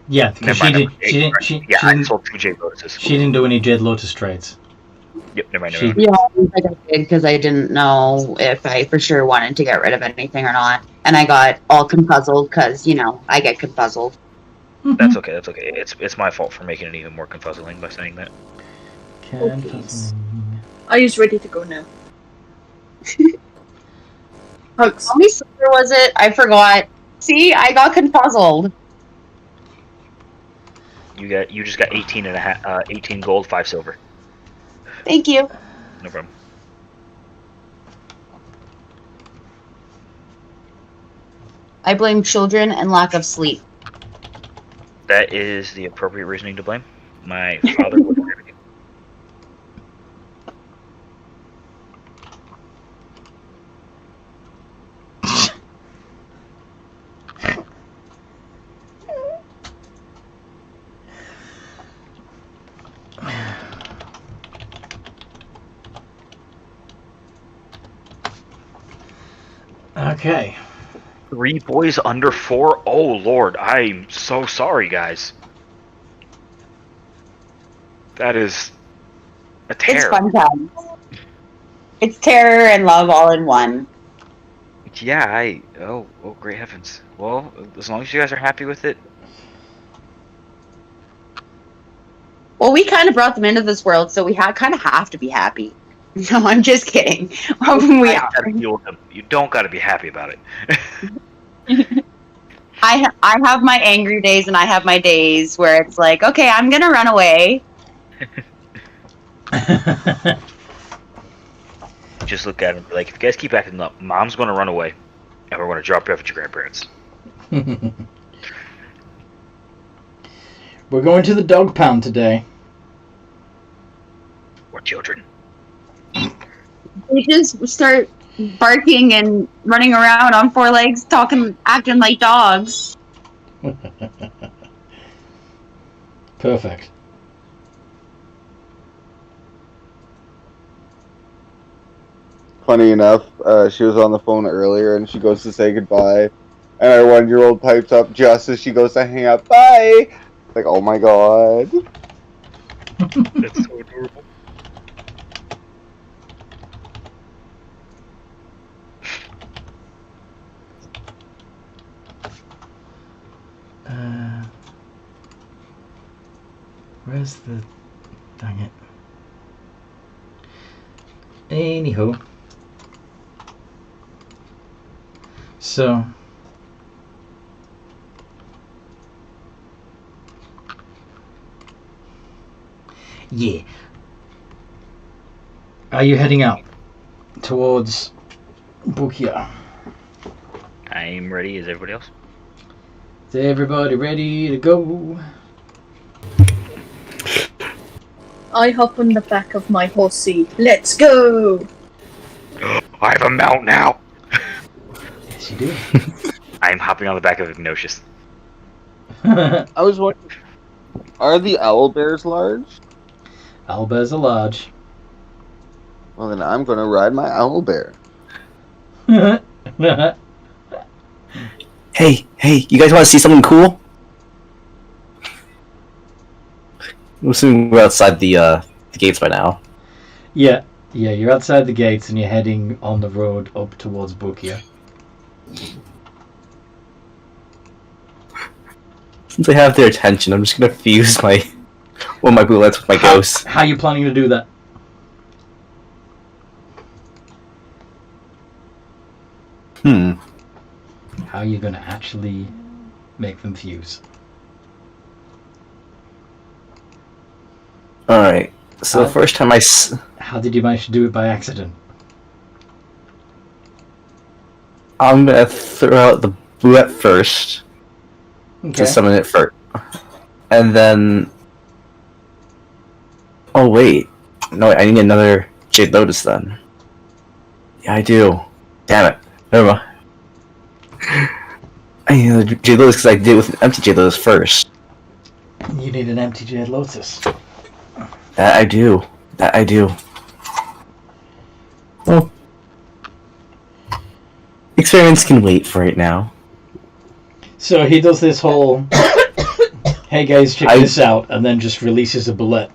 Yeah, because Never mind, I sold 2 Jade Lotuses. she didn't do any Jade Lotus trades. Yep, never mind. She- Never mind. Yeah, I think I did because I didn't know if I for sure wanted to get rid of anything or not. And I got all confuzzled because, I get confuzzled. That's okay. That's okay. It's my fault for making it even more confuzzling by saying that. Confuzzling. Are you ready to go now? Hugs. How many silver was it? I forgot. See, I got confuzzled. You just got 18 and a half, 18 gold, 5 silver. Thank you. No problem. I blame children and lack of sleep. That is the appropriate reasoning to blame. My father would agree with you. Okay. 3 boys under 4? Oh, Lord. I'm so sorry, guys. That is a It's terror. fun time. It's terror and love all in one. Yeah, Oh, great heavens. Well, as long as you guys are happy with it. Well, we kind of brought them into this world, so we kind of have to be happy. No, I'm just kidding. We are. Gotta deal with them. You don't gotta be happy about it. I have my angry days and I have my days where it's like, okay, I'm gonna run away. Just look at them and be like, if you guys keep acting up, Mom's gonna run away, and we're gonna drop you off at your grandparents'. We're going to the dog pound today. We're children. They just start barking and running around on 4 legs, acting like dogs. Perfect. Funny enough, she was on the phone earlier and she goes to say goodbye. And our 1-year-old pipes up just as she goes to hang up. Bye! Like, oh my god. That's so adorable. Where's the... Dang it. Anywho. So... Yeah. Are you heading out towards Bukiya? I'm ready. Is everybody else? Is everybody ready to go? I hop on the back of my horsey. Let's go! I have a mount now! Yes, you do. I'm hopping on the back of Ignatius. I was wondering, are the owlbears large? Owlbears are large. Well, then I'm gonna ride my owlbear. Hey, you guys want to see something cool? I'm assuming we're outside the gates by now. Yeah, you're outside the gates and you're heading on the road up towards Bukiya. Since I have their attention, I'm just gonna fuse my my bullets with my ghosts. How are you planning to do that? How are you going to actually make them fuse? Alright, so the first time How did you manage to do it by accident? I'm gonna throw out the bullet first to summon it first. And then... Oh wait, no, I need another Jade Lotus then. Yeah, I do. Damn it. Never mind. I need another Jade Lotus because I did it with an empty Jade Lotus first. You need an empty Jade Lotus. That I do. Well, experiments can wait for right now. So he does this whole, hey guys, check this out, and then just releases a bullet.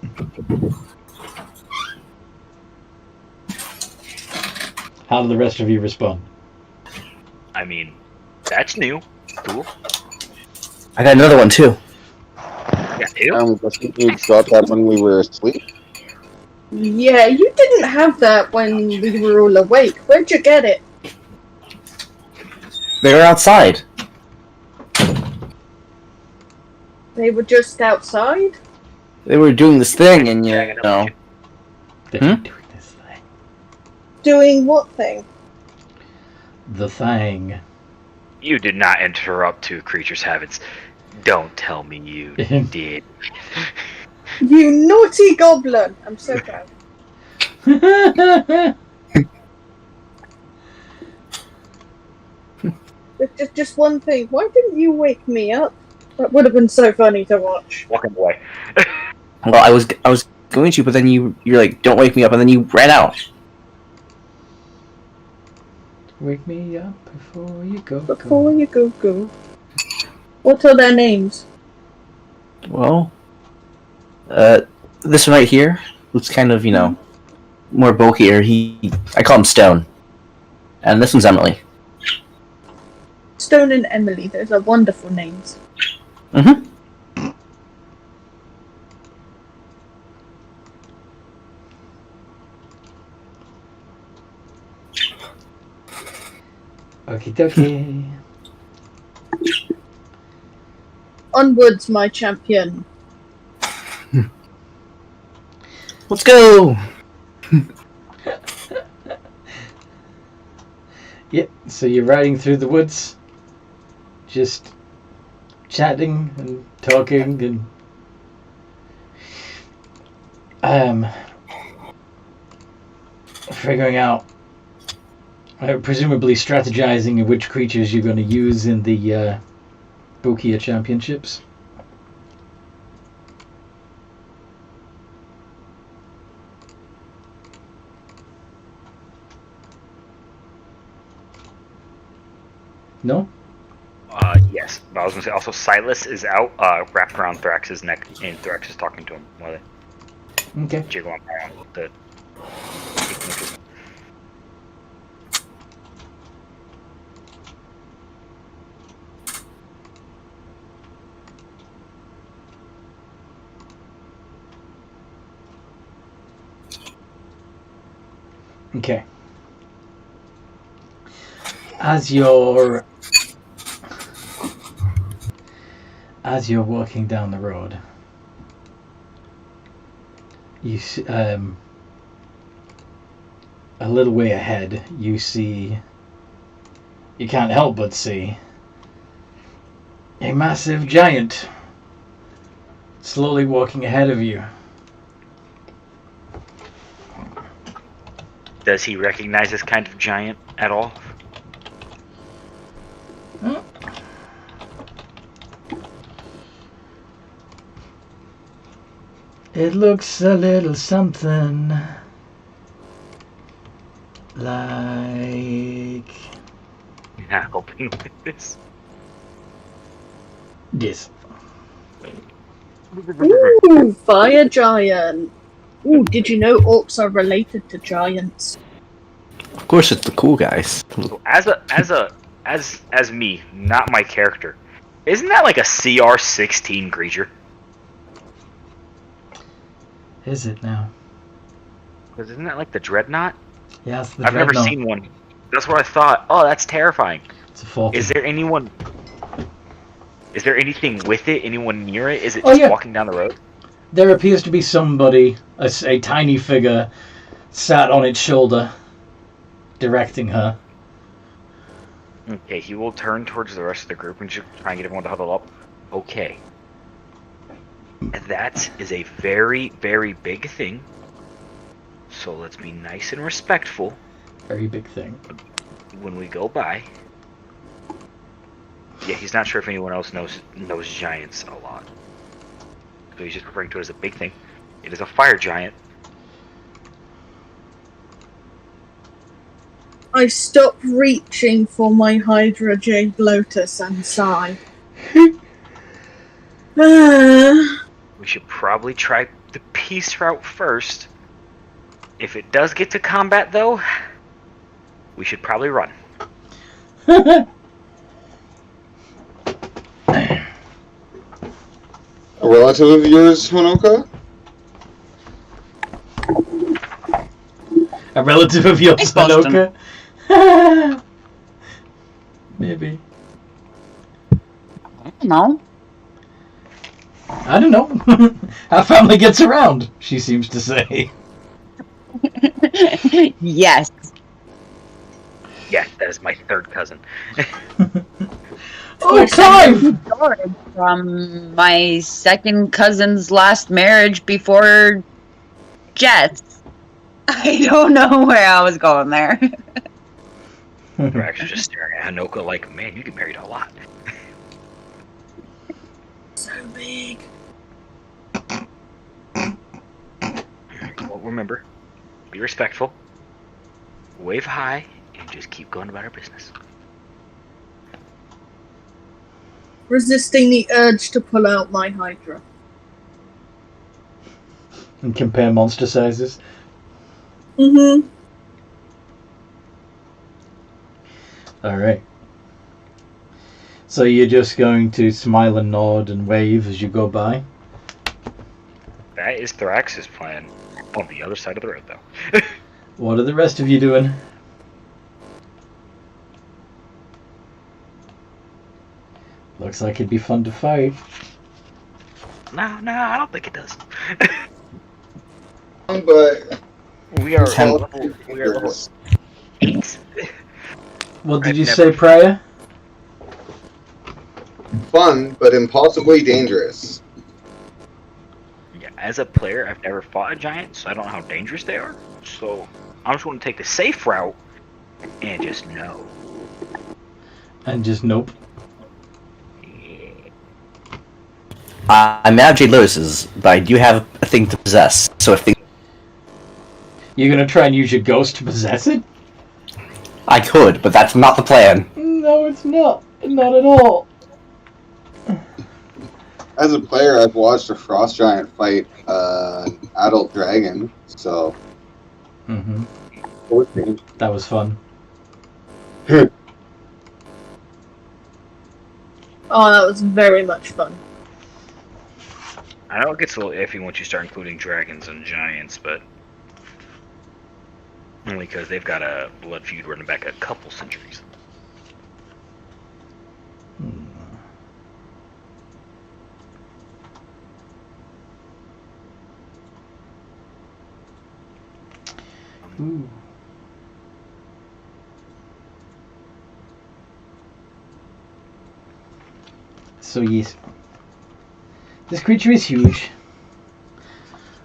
How do the rest of you respond? I mean, that's new. Cool. I got another one too. Yeah, two? I'm guessing you got that when we were asleep. Yeah, you didn't have that when we were all awake. Where'd you get it? They were outside. They were just outside? They were doing this thing, and you know. They're doing this thing. Doing what thing? The thing. You did not interrupt two creatures' habits. Don't tell me you did. You naughty goblin! I'm so proud. Just one thing. Why didn't you wake me up? That would have been so funny to watch. Walking away. Well, I was going to, but then you're like, don't wake me up, and then you ran out. Wake me up before you go. Before you go. What are their names? Well, this one right here looks kind of, more bulkier. I call him Stone. And this one's Emily. Stone and Emily, those are wonderful names. Mm-hmm. Okie dokie. Onwards, my champion. Let's go! Yep, so you're riding through the woods, just chatting and talking and figuring out, presumably strategizing which creatures you're going to use in the Bukiya championships. No? Yes. But I was going to say, also, Silas is out, wrapped around Thrax's neck, and Thrax is talking to him while they Okay. jiggle him around with the... Okay. As you're walking down the road, you see, a little way ahead, you can't help but see a massive giant slowly walking ahead of you. Does he recognize this kind of giant at all? It looks a little something like You're not helping with this. this. Ooh, fire giant. Ooh, did you know orcs are related to giants? Of course, it's the cool guys. So as me, not my character, isn't that like a CR-16 creature? Is it now? Because isn't that like the Dreadnought? Yes, the I've never Dreadnought. seen one. That's what I thought. Oh, that's terrifying. It's a faulty. Is there anything with it? Anyone near it? Is it Oh, just yeah. walking down the road? There appears to be somebody, a tiny figure, sat on its shoulder, directing her. Okay, he will turn towards the rest of the group and just try and get everyone to huddle up. Okay. That is a very, very big thing. So let's be nice and respectful Very big thing. when we go by. Yeah, he's not sure if anyone else knows giants a lot. So he's just referring to it as a big thing. It is a fire giant. I stop reaching for my Hydra Jade Lotus and sigh. We should probably try the peace route first. If it does get to combat, though, we should probably run. A relative of yours, Honoka? A relative of yours, Thanks, Boston. Hanoka? Maybe. No. I don't know. Our family gets around, she seems to say. Yes. Yeah, that is my third cousin. Oh, Clive! From my second cousin's last marriage before Jets. I don't know where I was going there. They're actually just staring at Hanoka like, man, you get married a lot. So big. Well, remember, be respectful, wave high, and just keep going about our business. Resisting the urge to pull out my Hydra. And compare monster sizes. Mm-hmm. Alright. So you're just going to smile and nod and wave as you go by? That is Thrax's plan. On the other side of the road, though. What are the rest of you doing? Looks like it'd be fun to fight. No, I don't think it does. But we are Ten- level 8. What did I've you never- say, Priya? fun, but impossibly dangerous. Yeah, as a player, I've never fought a giant, so I don't know how dangerous they are. So I'm just going to take the safe route and just no. And just nope. I'm out of Jade Lotuses, but I do have a thing to possess. So if You're gonna try and use your ghost to possess it? I could, but that's not the plan. No, it's not. Not at all. As a player, I've watched a frost giant fight an adult dragon, so Mm-hmm. okay. That was fun. Oh, that was very much fun. I know it gets a little iffy once you start including dragons and giants, but only because they've got a blood feud running back a couple centuries. Ooh. So yes, this creature is huge.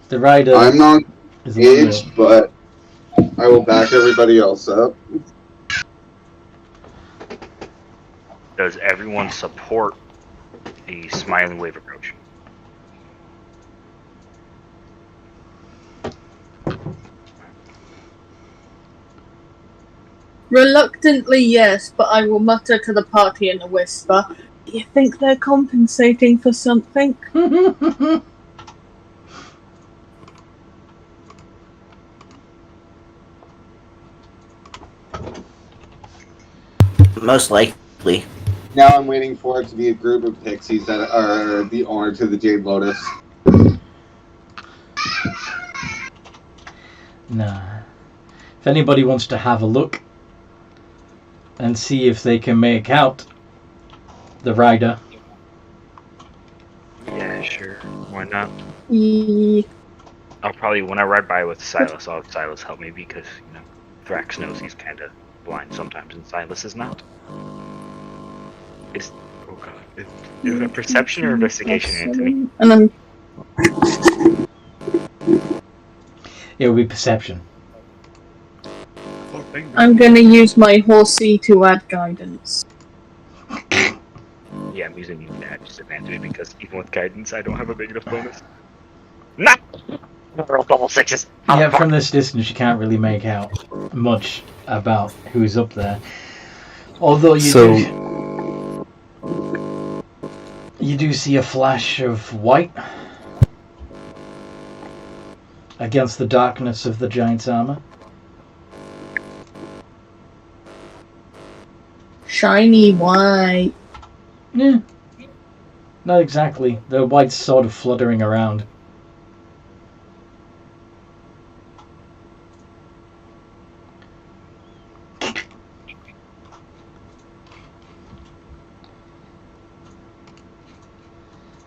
The rider I'm not is a little aged, but I will back everybody else up. Does everyone support the smiling wave approach? Reluctantly, yes, but I will mutter to the party in a whisper. Do you think they're compensating for something? Most likely. Now I'm waiting for it to be a group of pixies that are the owner to the Jade Lotus. Nah. If anybody wants to have a look and see if they can make out the rider. Yeah, sure. Why not? Ye- I'll probably, when I ride by with Silas, I'll have Silas help me because, you know, Thrax knows he's kind of blind sometimes and Silas is not. Is it a perception or investigation, Anthony? And I'm It would be perception. I'm gonna use my horsey to add guidance. Yeah, I'm using you at disadvantage because even with guidance, I don't have a big enough bonus. Nah! Roll double sixes. Yeah, from this distance you can't really make out much about who's up there. Although you do see a flash of white against the darkness of the giant's armor. Shiny white. Yeah. Not exactly. The white's sort of fluttering around.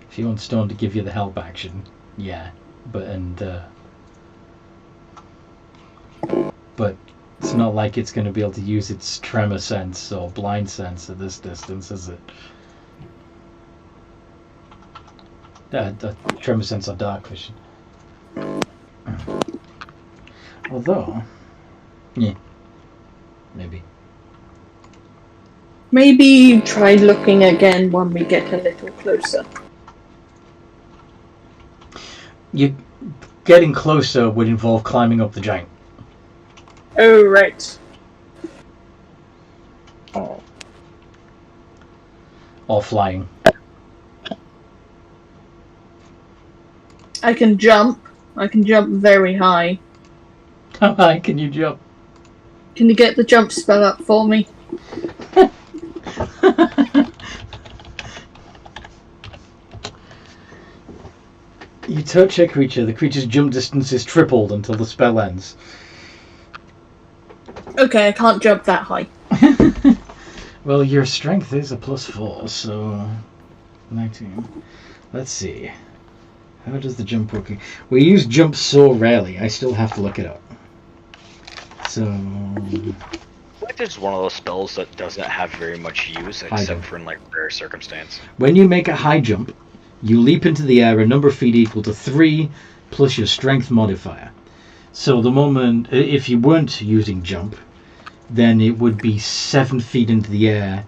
If you want Stone to give you the help action, yeah. But It's not like it's going to be able to use its tremor sense or blind sense at this distance, is it? The tremor sense or dark vision. Although, yeah, maybe. Maybe try looking again when we get a little closer. You getting closer would involve climbing up the giant. Oh, right. Or flying. I can jump. I can jump very high. How high can you jump? Can you get the jump spell up for me? You touch a creature, the creature's jump distance is tripled until the spell ends. Okay, I can't jump that high. Well, your strength is a +4, so 19. Let's see. How does the jump work? We use jump so rarely, I still have to look it up. So... What is one of those spells that doesn't have very much use except for in like rare circumstance? When you make a high jump, you leap into the air a number of feet equal to 3 plus your strength modifier. So the moment, if you weren't using jump, then it would be 7 feet into the air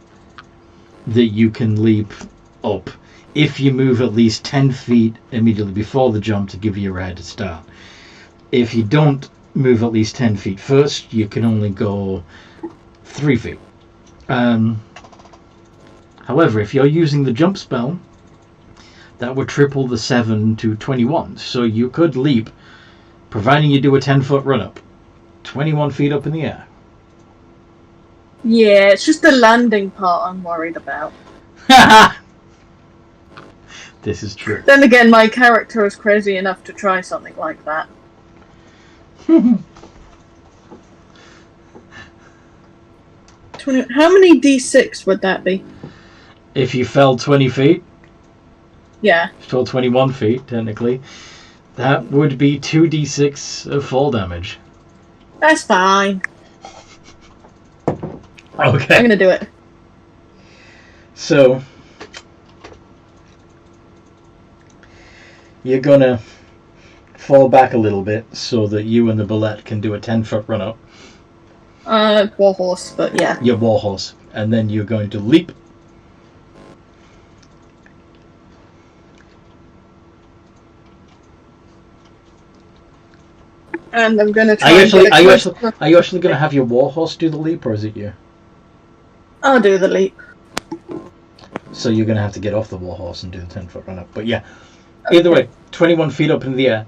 that you can leap up. If you move at least 10 feet immediately before the jump to give you a head start. If you don't move at least 10 feet first, you can only go 3 feet. However, if you're using the jump spell, that would triple the 7 to 21. So you could leap, providing you do a 10-foot run-up, 21 feet up in the air. Yeah, it's just the landing part I'm worried about. This is true. Then again, my character is crazy enough to try something like that. How many d6 would that be? If you fell 20 feet, Yeah. fell 21 feet, technically, that would be 2d6 of fall damage. That's fine. Okay. I'm gonna do it. So, you're gonna fall back a little bit so that you and the bullet can do a 10-foot run-up. Warhorse, but yeah. Your warhorse. And then you're going to leap. And I'm gonna try Are you and actually, get are a you close- actually, are you actually going to have your warhorse do the leap, or is it you? I'll do the leap. So you're going to have to get off the warhorse and do the 10-foot run-up. But yeah, either way, 21 feet up in the air.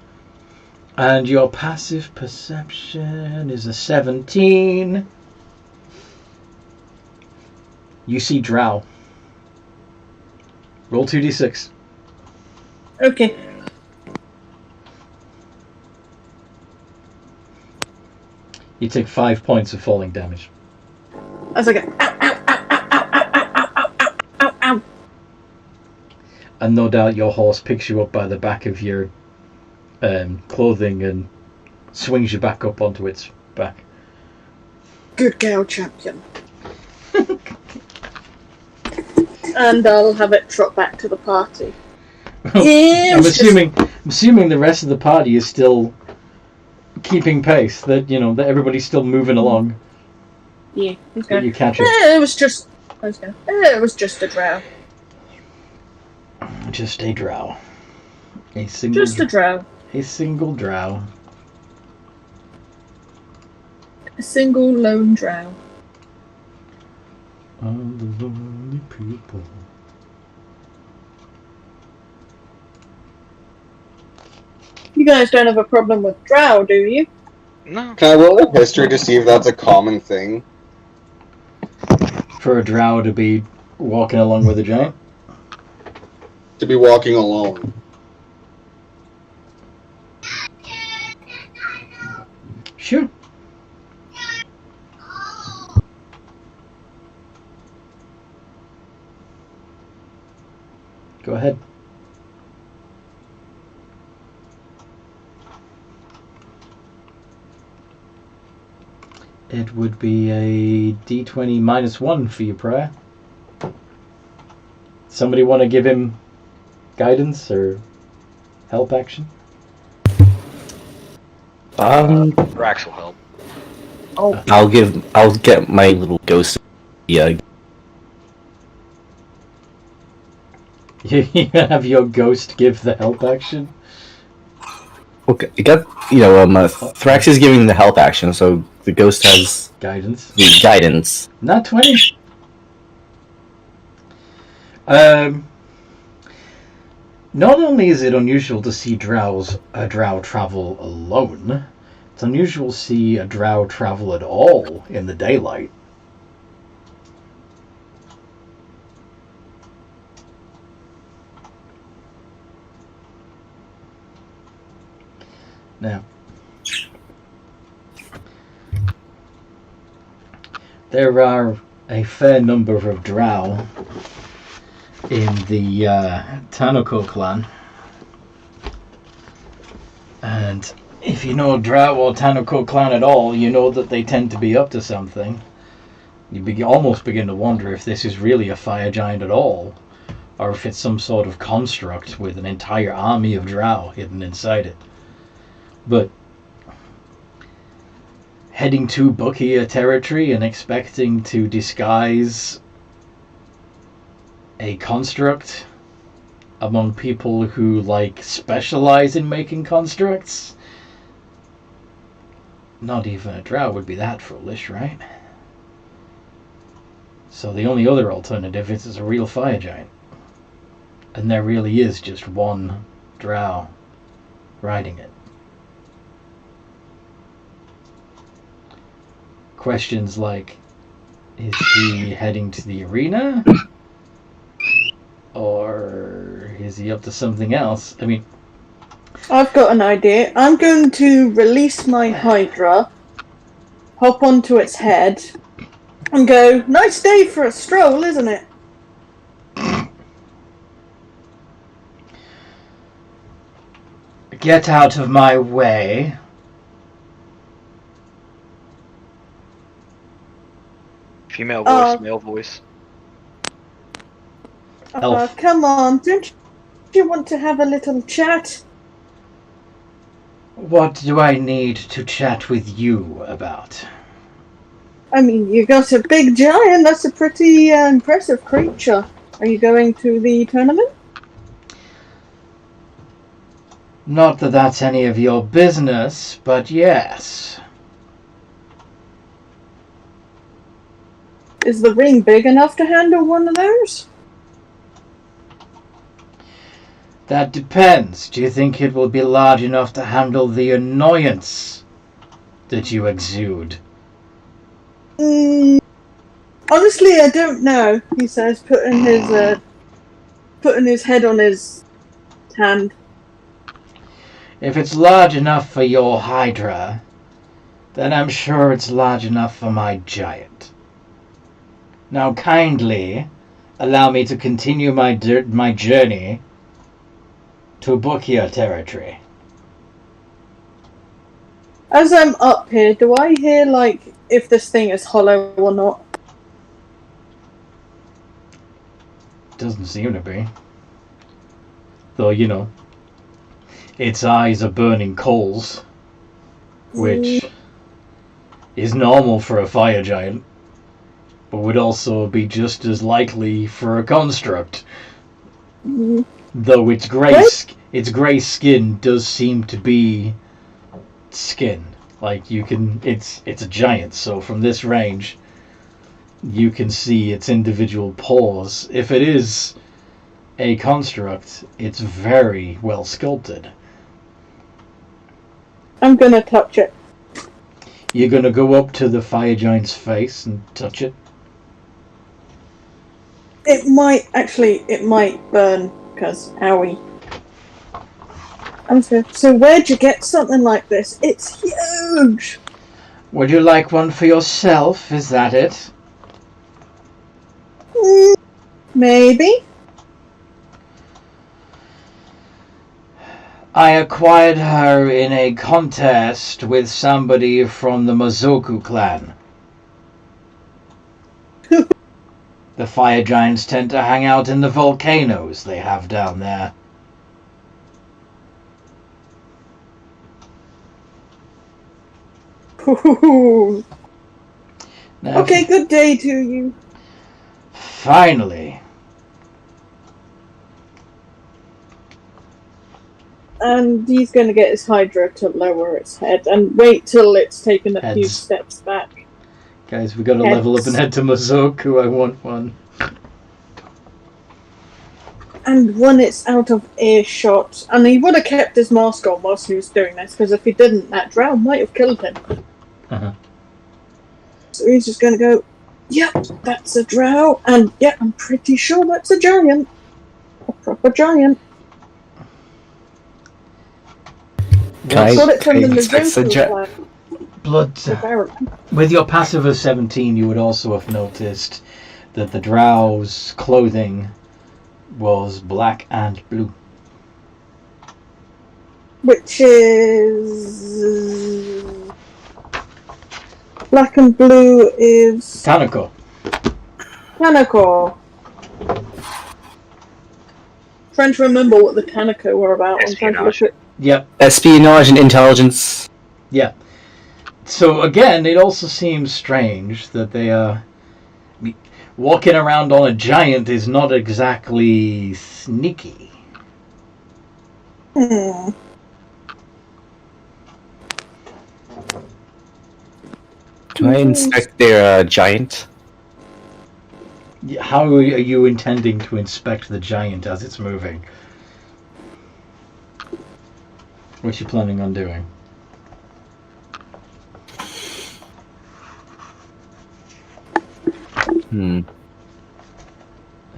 And your passive perception is a 17. You see Drow. Roll 2d6. Okay. You take 5 points of falling damage. I was like, ow, ow, ow, ow, ow, ow, ow, ow, ow, ow, ow. And no doubt your horse picks you up by the back of your clothing and swings you back up onto its back. Good girl, champion. And I'll have it trot back to the party. Yeah, I'm assuming the rest of the party is still keeping pace. That that everybody's still moving along. Yeah, That you catch it. it was just. It was just a drow. Just a drow. Just a drow. A single drow. A single lone drow. All the lonely people. You guys don't have a problem with drow, do you? No. Can I roll a history to see if that's a common thing? For a drow to be walking along with a giant? To be walking alone. Sure. Go ahead. it would be a d20 -1 for your prayer. Somebody want to give him guidance or help action? Rax will help. Oh, I'll get my little ghost. Yeah. You have your ghost give the help action? Okay, Thrax is giving the help action, so the ghost has Guidance. the guidance. Not 20. Not only is it unusual to see a drow travel alone, it's unusual to see a drow travel at all in the daylight. Now, there are a fair number of drow in the Tanako clan, and if you know drow or Tanako clan at all, you know that they tend to be up to something. You almost begin to wonder if this is really a fire giant at all, or if it's some sort of construct with an entire army of drow hidden inside it. But heading to Bukiya territory and expecting to disguise a construct among people who specialize in making constructs, not even a drow would be that foolish, right? So the only other alternative is a real fire giant, and there really is just one drow riding it. Questions like, is he heading to the arena? Or is he up to something else? I mean, I've got an idea. I'm going to release my Hydra, hop onto its head, and go, nice day for a stroll, isn't it? get out of my way. Female voice, male voice. Elf. Come on, don't you want to have a little chat? What do I need to chat with you about? I mean, you got a big giant. That's a pretty impressive creature. Are you going to the tournament? Not that that's any of your business, but yes. Is the ring big enough to handle one of those? That depends. Do you think it will be large enough to handle the annoyance that you exude? Honestly, I don't know. He says, putting his head on his hand. If it's large enough for your Hydra, then I'm sure it's large enough for my giant. Now kindly allow me to continue my journey to Bukiya territory. As I'm up here, do I hear, like, if this thing is hollow or not? Doesn't seem to be. Though, you know, its eyes are burning coals, which is normal for a fire giant, but would also be just as likely for a construct. Though its grey skin does seem to be skin. Like, you can, it's a giant, so from this range you can see its individual pores. If it is a construct, it's very well sculpted. I'm gonna touch it. You're gonna go up to the fire giant's face and touch it? It might burn, because owie. So where'd you get something like this? It's huge! Would you like one for yourself? Is that it? Maybe. I acquired her in a contest with somebody from the Mazoku clan. The fire giants tend to hang out in the volcanoes they have down there. Ooh. Now, Okay, good day to you. finally. And he's going to get his Hydra to lower its head and wait till it's taken a few Heads. steps back. Guys, we gotta Heads. level up and head to Mazoku. I want one. And when it's out of earshot, and he would have kept his mask on whilst he was doing this, because if he didn't, that drow might have killed him. Uh-huh. So he's just going to go, yep, that's a drow, and yeah, I'm pretty sure that's a giant. A proper giant. Can Got it from the expect a Mazoku flag, Blood. apparently. With your passive of 17, you would also have noticed that the drow's clothing was black and blue. Which is... Black and blue is... Kanako. Kanako. Trying to remember what the Kanako were about. I'm trying to look at... Yep. Espionage and intelligence. Yeah. So again, it also seems strange that they are... walking around on a giant is not exactly sneaky. Hmm. Do I inspect their giant? How are you intending to inspect the giant as it's moving? What you planning on doing?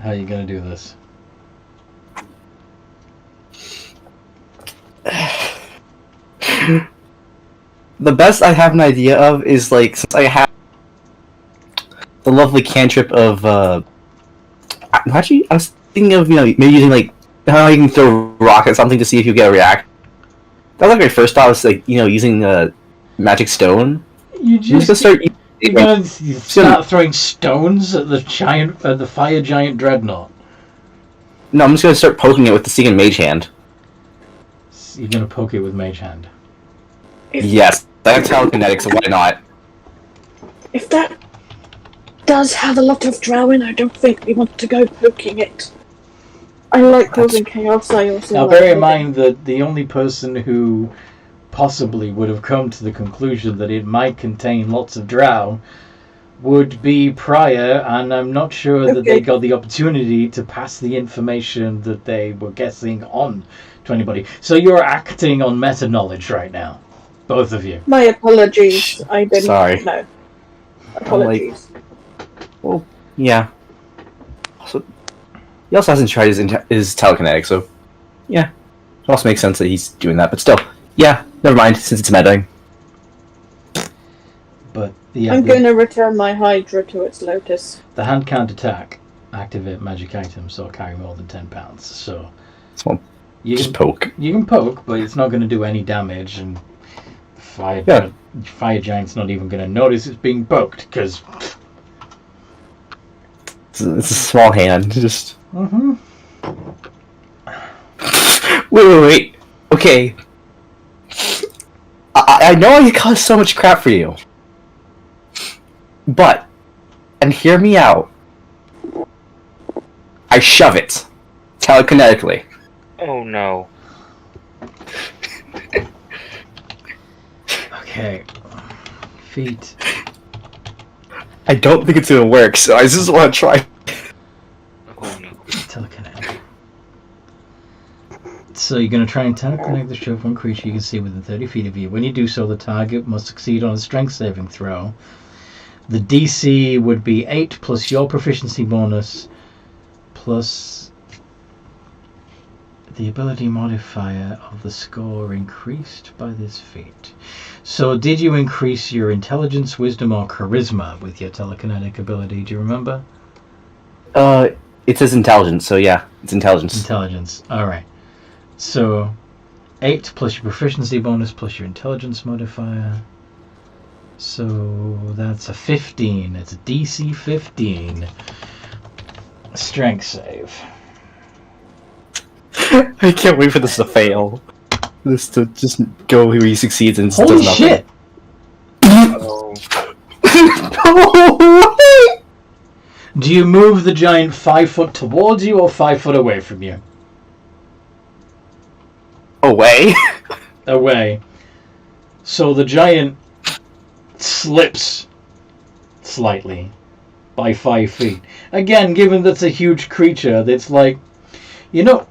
How are you gonna do this? The best I have an idea of is, like, since I have the lovely cantrip of, actually, I was thinking of, maybe using, like, how you can throw a rock at something to see if you get a react. That was, like, my first thought was, like, using magic stone. You're gonna start throwing stones at the fire giant dreadnought. No, I'm just gonna start poking it with the Seeing Mage Hand. You're gonna poke it with Mage Hand. Yes, I have telekinetic, so why not? If that does have a lot of drow in, I don't think we want to go poking it. I like causing chaos, I also Now, like bear in causing- mind that the only person who possibly would have come to the conclusion that it might contain lots of drow would be Prior, and I'm not sure that they Okay. got the opportunity to pass the information that they were guessing on to anybody. So you're acting on meta knowledge right now, both of you. My apologies, I didn't Sorry. know. Apologies. Well, yeah. Also, he also hasn't tried his telekinetic, so yeah, it also makes sense that he's doing that. But still, yeah, never mind. Since it's meddling. But yeah, I'm going to return my Hydra to its Lotus. the hand can't attack, activate magic items, or carry more than 10 pounds. So So you just can, poke. you can poke, but it's not going to do any damage, and fire giant's not even going to notice it's being poked because. It's a small hand. Just Mm-hmm. wait. Okay. I know I caused so much crap for you, but and hear me out. I shove it telekinetically. Oh no. Okay. Feet. I don't think it's gonna work, so I just want to try. Oh no. Telekinetic. So you're going to try and teleconnect the ship one creature you can see within 30 feet of you. When you do so, the target must succeed on a strength saving throw. The DC would be 8 plus your proficiency bonus plus the ability modifier of the score increased by this feat. So did you increase your intelligence, wisdom, or charisma with your telekinetic ability? Do you remember? It says intelligence, so yeah, it's intelligence. Intelligence. Alright. So 8 plus your proficiency bonus plus your intelligence modifier. So that's a 15. It's a DC 15. Strength save. I can't wait for this to fail. This to just go where he succeeds and Holy does nothing. shit! Oh. Do you move the giant 5 foot towards you or 5 foot away from you? Away? Away. So the giant slips slightly by 5 feet. Again, given that's a huge creature, that's like, you know,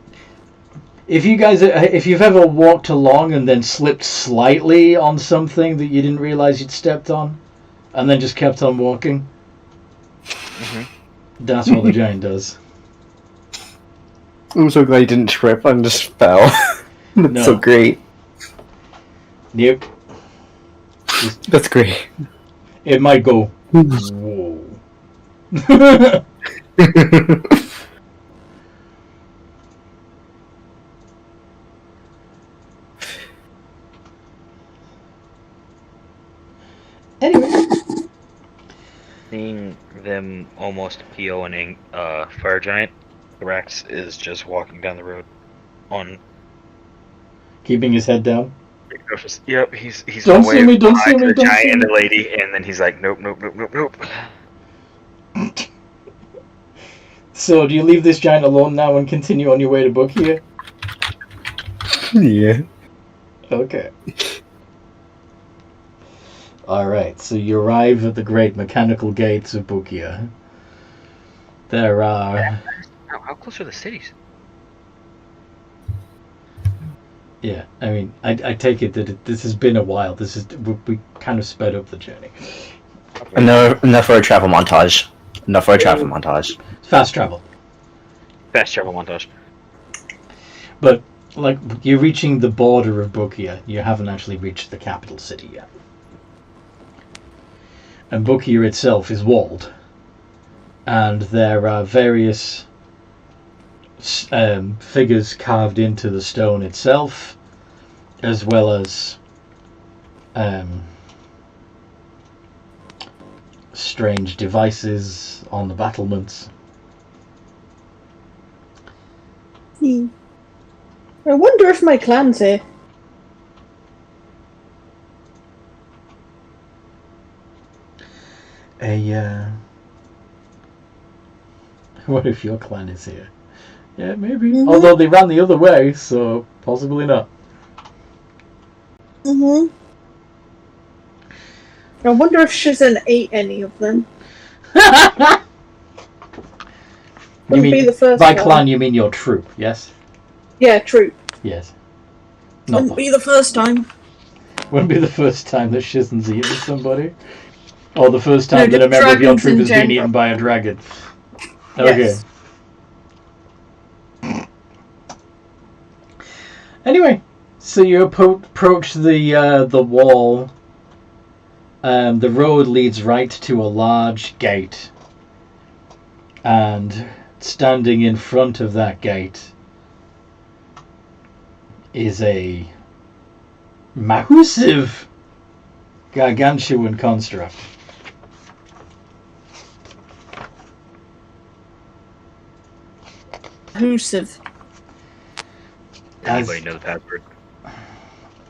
if you've ever walked along and then slipped slightly on something that you didn't realize you'd stepped on, and then just kept on walking, that's what the giant does. I'm so glad he didn't trip and just fell. That's No. so great. Yep. That's great. It might go. Whoa. Anyway. Seeing them almost POing Fire Giant, Rex is just walking down the road on. Keeping his head down. Yep, he's Don't away see me, don't behind see me, the don't giant see and me. the lady, and then he's like, nope. So, do you leave this giant alone now and continue on your way to Bukiya? Yeah. Okay. Alright, so you arrive at the great mechanical gates of Bukiya. There are... How close are the cities? Yeah, I mean, I take it that this has been a while. We kind of sped up the journey. Enough for a travel montage. Enough for a travel montage. Fast travel. Fast travel montage. But, like, you're reaching the border of Bukiya. You haven't actually reached the capital city yet. And Bukiya itself is walled. And there are various figures carved into the stone itself, as well as strange devices on the battlements. I wonder if my clan's here. What if your clan is here? Yeah, maybe. Although they ran the other way, so possibly not. I wonder if Shizen ate any of them. You Wouldn't mean be the first by one. clan? You mean your troop? Yes. Yeah, true. Yes. Not Wouldn't be the first time. Wouldn't be the first time that Shizen's eaten somebody, or the first time No, that a member of your dragons troop in has been general. eaten by a dragon. Okay. Yes. Anyway, so you approach the wall. The road leads right to a large gate, and standing in front of that gate is a massive, gargantuan construct. Elusive. Anybody know the password?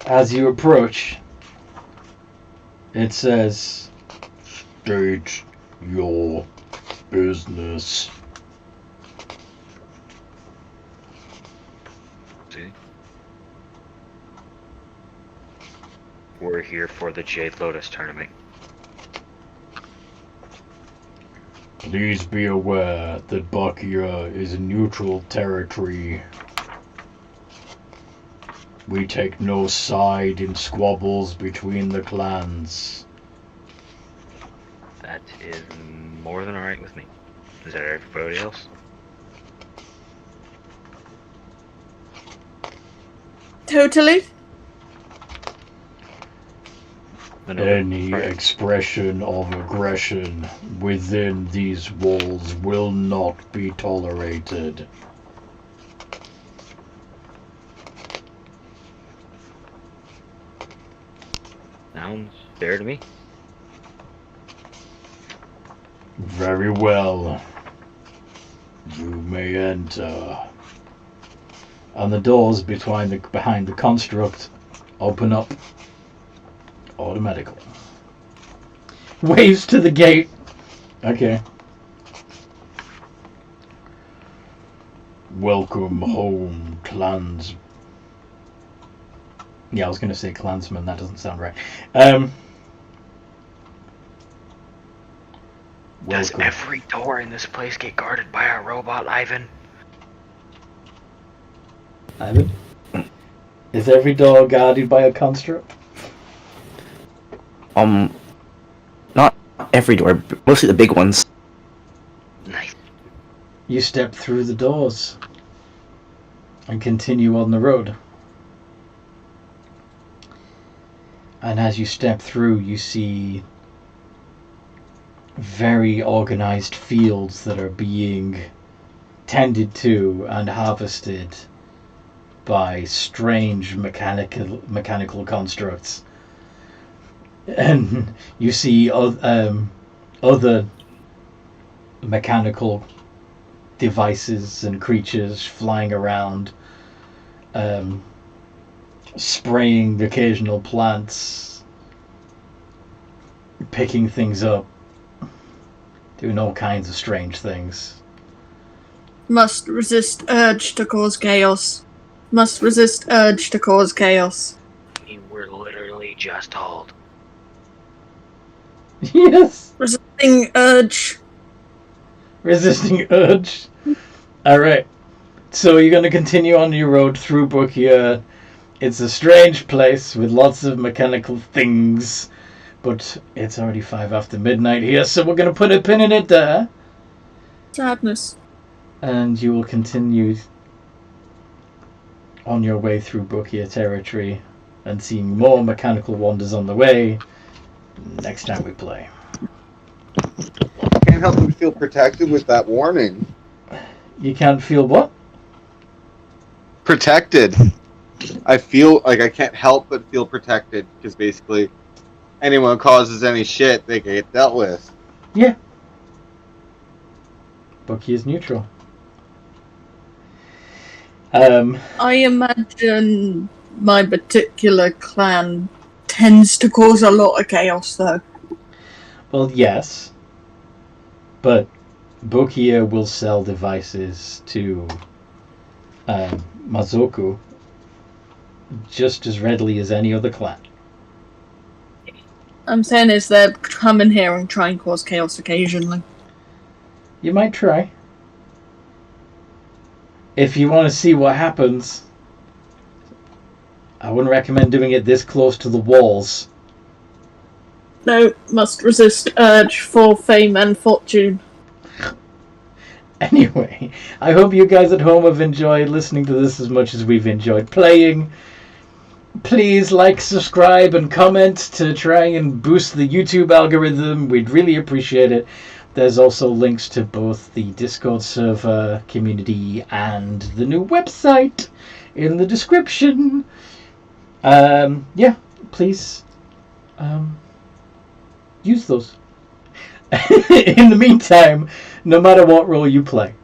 As you approach, it says, "State your business." See? We're here for the Jade Lotus tournament. Please be aware that Bukiya is neutral territory. We take no side in squabbles between the clans. That is more than alright with me. Is that everybody else? Totally. Any expression of aggression within these walls will not be tolerated. Sounds fair to me. Very well. You may enter. And the doors behind the construct open up automatically. Waves to the gate. Okay. Welcome home, clans. Yeah, I was going to say clansman. That doesn't sound right. Does Welcome. every door in this place get guarded by a robot, Ivan? Ivan? Is every door guarded by a construct? Not every door, mostly the big ones. Nice. You step through the doors and continue on the road. And as you step through, you see very organized fields that are being tended to and harvested by strange mechanical constructs. And you see other mechanical devices and creatures flying around, spraying the occasional plants, picking things up, doing all kinds of strange things. Must resist urge to cause chaos. Must resist urge to cause chaos. We were literally just told. Yes! Resisting urge. Resisting urge. Alright. So you're going to continue on your road through Bukiya. It's a strange place with lots of mechanical things. But it's already 5 after midnight here, so we're going to put a pin in it there. Sadness. And you will continue on your way through Bukiya territory and seeing more mechanical wonders on the way next time we play. Can't help but feel protected with that warning. You can't feel what? Protected. I feel like I can't help but feel protected because basically anyone causes any shit, they get dealt with. Yeah. Bukiya is neutral. I imagine my particular clan tends to cause a lot of chaos, though. Well, yes. But Bukiya will sell devices to Mazoku just as readily as any other clan. I'm saying is they'll come in here and try and cause chaos occasionally. You might try. If you want to see what happens, I wouldn't recommend doing it this close to the walls. No, must resist urge for fame and fortune. Anyway, I hope you guys at home have enjoyed listening to this as much as we've enjoyed playing. Please like, subscribe, and comment to try and boost the YouTube algorithm. We'd really appreciate it. There's also links to both the Discord server, community, and the new website in the description. Yeah, please use those. In the meantime, no matter what role you play,